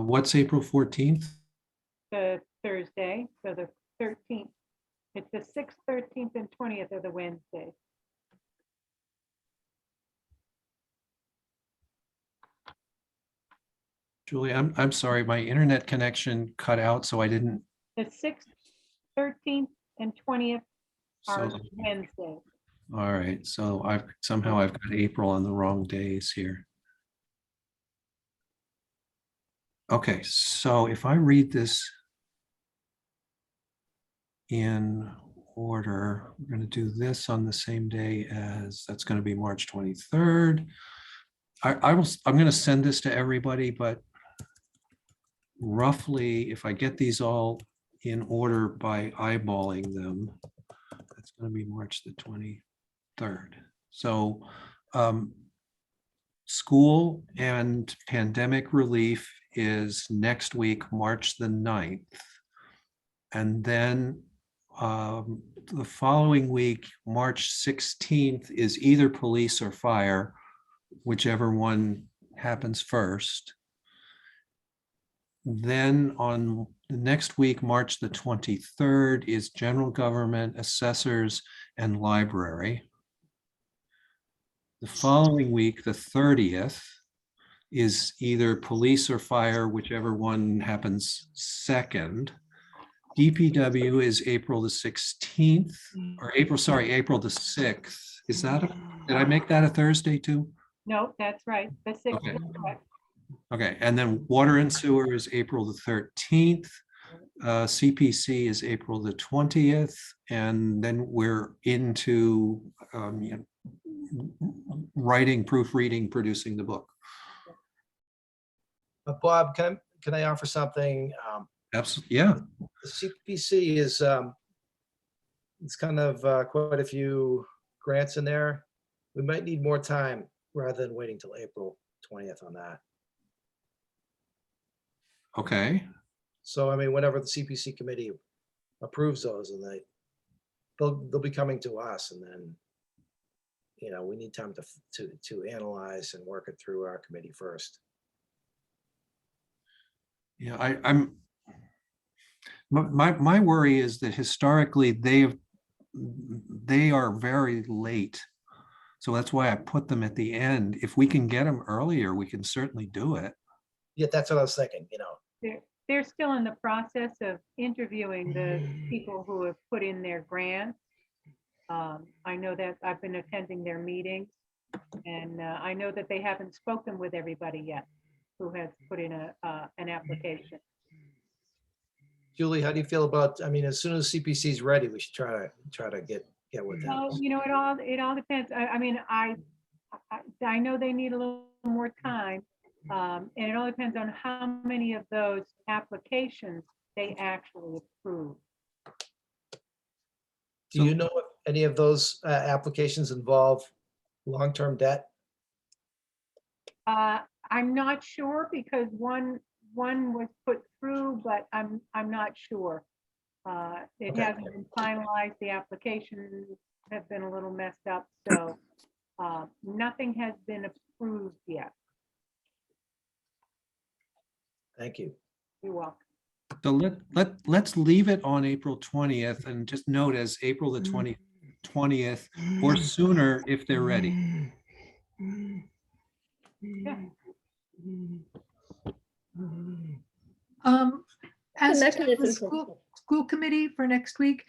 What's April 14th? The Thursday, so the 13th. It's the 6th, 13th, and 20th are the Wednesdays. Julie, I'm sorry, my internet connection cut out, so I didn't. The 6th, 13th, and 20th are So, Wednesdays. all right, so I've got April on the wrong days here. Okay, so if I read this in order, we're going to do this on the same day as, that's going to be March 23rd. I'm going to send this to everybody, but roughly, if I get these all in order by eyeballing them, that's going to be March the 23rd. So school and pandemic relief is next week, March the 9th. And then the following week, March 16th, is either police or fire, whichever one happens first. Then on the next week, March the 23rd, is general government, assessors, and library. The following week, the 30th, is either police or fire, whichever one happens second. DPW is April the 16th, or April the 6th. Is that, did I make that a Thursday too? No, that's right. The 6th Okay. is correct. Okay, and then water and sewer is April the 13th. CPC is April the 20th, and then we're into writing, proofreading, producing the book. Bob, can I offer something? Absolutely, yeah. The CPC is it's kind of quite a few grants in there. We might need more time rather than waiting till April 20th on that. Okay. So, I mean, whenever the CPC committee approves those, and they'll be coming to us, and then, you know, we need time to analyze and work it through our committee first. Yeah, I'm My worry is that historically they are very late. So that's why I put them at the end. If we can get them earlier, we can certainly do it. Yeah, that's what I was thinking, They're still in the process of interviewing the people who have put in their grants. I know that I've been attending their meetings, and I know that they haven't spoken with everybody yet who has put in an application. Julie, how do you feel about, I mean, as soon as CPC is ready, we should try to get with them. Well, it all depends. I mean, I know they need a little more time. And it all depends on how many of those applications they actually approve. Do you know if any of those applications involve long-term debt? I'm not sure because one was put through, but I'm not sure. It Okay. hasn't been finalized. The applications have been a little messed up, so nothing has been approved yet. Thank you. You're welcome. So let's leave it on April 20th and just note as April the 20th or sooner if they're ready. Yeah. As to mechanism the for- school committee for next week,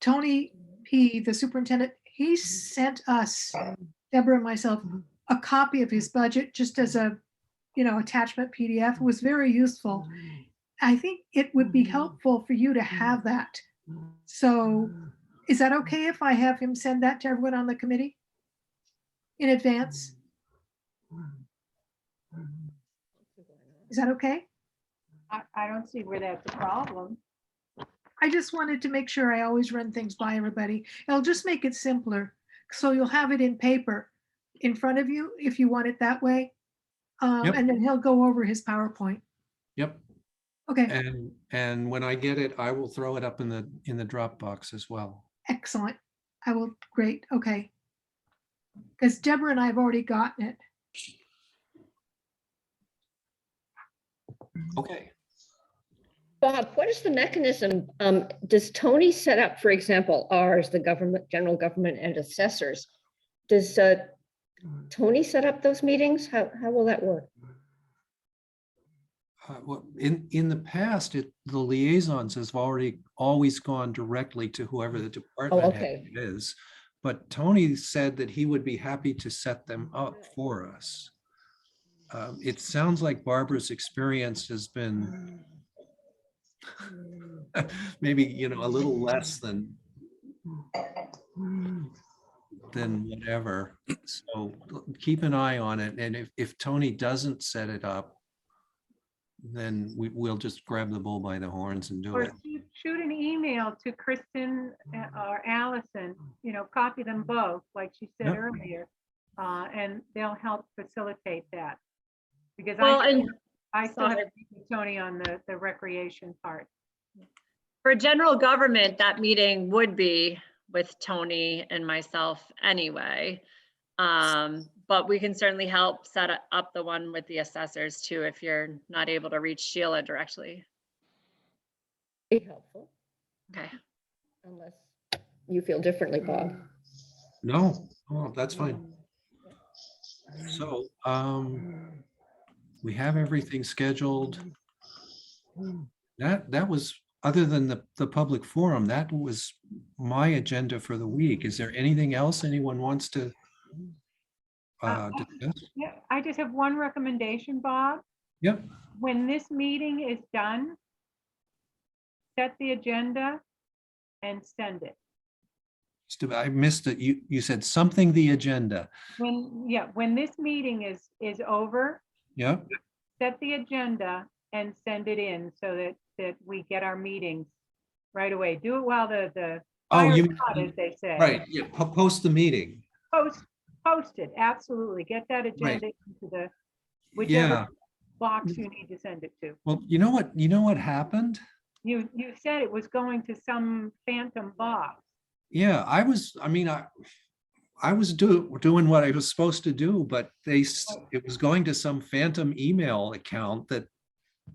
Tony P., the superintendent, he sent us, Deborah and myself, a copy of his budget just as a, attachment PDF. It was very useful. I think it would be helpful for you to have that. So is that okay if I have him send that to everyone on the committee in advance? Is that okay? I don't see where that's a problem. I just wanted to make sure I always run things by everybody. It'll just make it simpler. So you'll have it in paper in front of you if you want it that way. Yep. And then he'll go over his PowerPoint. Yep. Okay, And when I get it, I will throw it up in the Dropbox as well. excellent. Great, okay. Because Deborah and I have already gotten it. Okay. Bob, what is the mechanism? Does Tony set up, for example, ours, the government, general government and assessors? Does Tony set up those meetings? How will that work? Well, in the past, the liaisons has always gone directly to whoever the department head okay. is. But Tony said that he would be happy to set them up for us. It sounds like Barbara's experience has been maybe, a little less than whatever. So keep an eye on it. And if Tony doesn't set it up, then we'll just grab the bull by the horns and do Or it. shoot an email to Kristen or Allison, copy them both, like she said Yep. earlier, and they'll help facilitate that. Because Well, I and still have sorry. to speak with Tony on the recreation part. For general government, that meeting would be with Tony and myself anyway. But we can certainly help set up the one with the assessors too, if you're not able to reach Sheila directly. Be helpful, Okay. unless you feel differently, Bob. No, that's fine. So, we have everything scheduled. That was, other than the public forum, that was my agenda for the week. Is there anything else anyone wants to discuss? Yeah, I just have one recommendation, Bob. Yep. When this meeting is done, set the agenda and send it. I missed it. You said something, the agenda. When this meeting is over, Yep. set the agenda and send it in so that we get our meetings right away. Do it while the Oh, fire's you hot, as they say. right. Yeah. Post the meeting. Post it, absolutely. Get that agenda into the Yeah. whichever box you need to send it to. Well, you know what happened? You said it was going to some phantom box. Yeah, I was doing what I was supposed to do, but it was going to some phantom email account that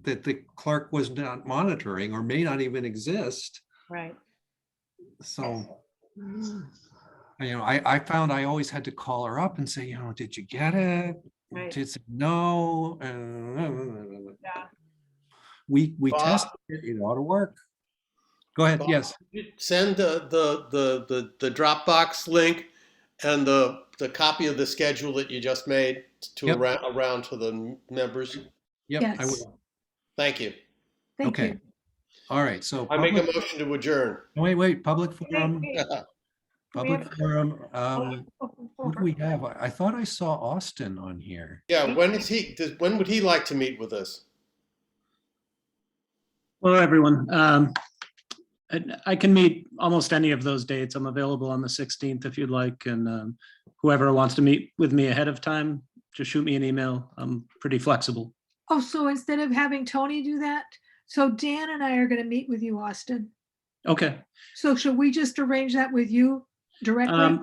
that the clerk was not monitoring or may not even exist. Right. So, I found I always had to call her up and say, did you get it? Right. She said, no. Yeah. We Bob? tested it, it ought to work. Go ahead, Bob, yes. Send the Dropbox link and the copy of the schedule that you just made to Yep. around to the members. Yep, I Yes. will. Thank you. Thank Okay. you. All right, so I make a public, motion to adjourn. wait, public Wait, forum, wait. public have- forum. Who do we have? I thought I saw Austin on here. Yeah, when would he like to meet with us? Hello, everyone. I can meet almost any of those dates. I'm available on the 16th if you'd like, and whoever wants to meet with me ahead of time, just shoot me an email. I'm pretty flexible. Oh, so instead of having Tony do that, so Dan and I are going to meet with you, Austin. Okay. So should we just arrange that with you directly?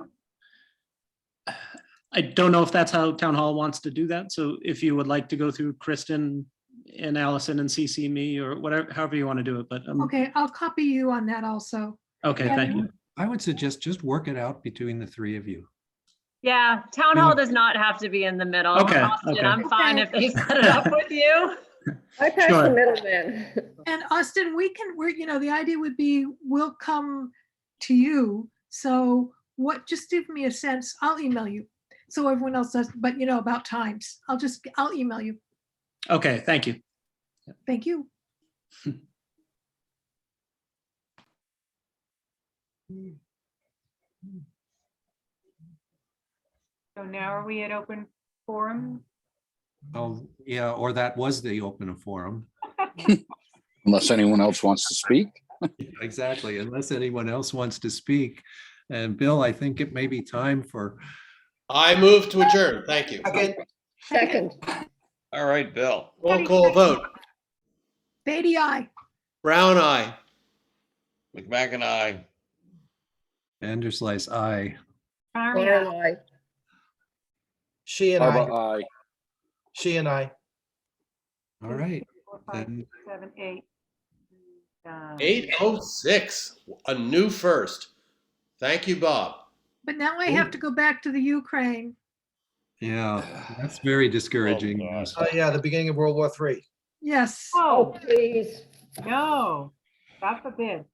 I don't know if that's how town hall wants to do that. So if you would like to go through Kristen and Allison and CC me or whatever, however you want to do it, but Okay, I'll copy you on that also. okay, thank you. I would suggest just work it out between the three of you. Yeah, town hall does not have to be in the middle. Okay, Austin, okay. I'm fine if they set it up with you. I pass Sure. the middleman. And Austin, the idea would be, we'll come to you. So just give me a sense, I'll email you. So everyone else does, but about times, I'll email you. Okay, thank you. Thank you. So now are we at open forum? Oh, yeah, or that was the open forum. Unless anyone else wants to speak. Exactly, unless anyone else wants to speak. And Bill, I think it may be time for, I move to adjourn. Thank you. Second, All right, Bill. Roll call vote. Beatty, aye. Brown eye. McMack and I. Vanderslice, aye. Maria, Laura, aye. She and Barbara, I, aye. she and I. All right, 4, 5, then 7, 8. 8:06, a new first. Thank you, Bob. But now I have to go back to the Ukraine. yeah, that's very discouraging. Oh, God. Oh, yeah, the beginning of World War III. Yes. Oh, Oh, please. no, God forbid.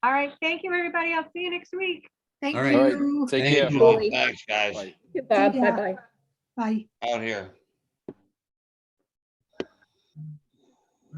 All right, thank you, everybody. I'll see you next week. Thank All right. All right, you. take Thank care. you. Julie. Thanks, guys. Bye. Bob, See ya. bye-bye. Bye. Out here.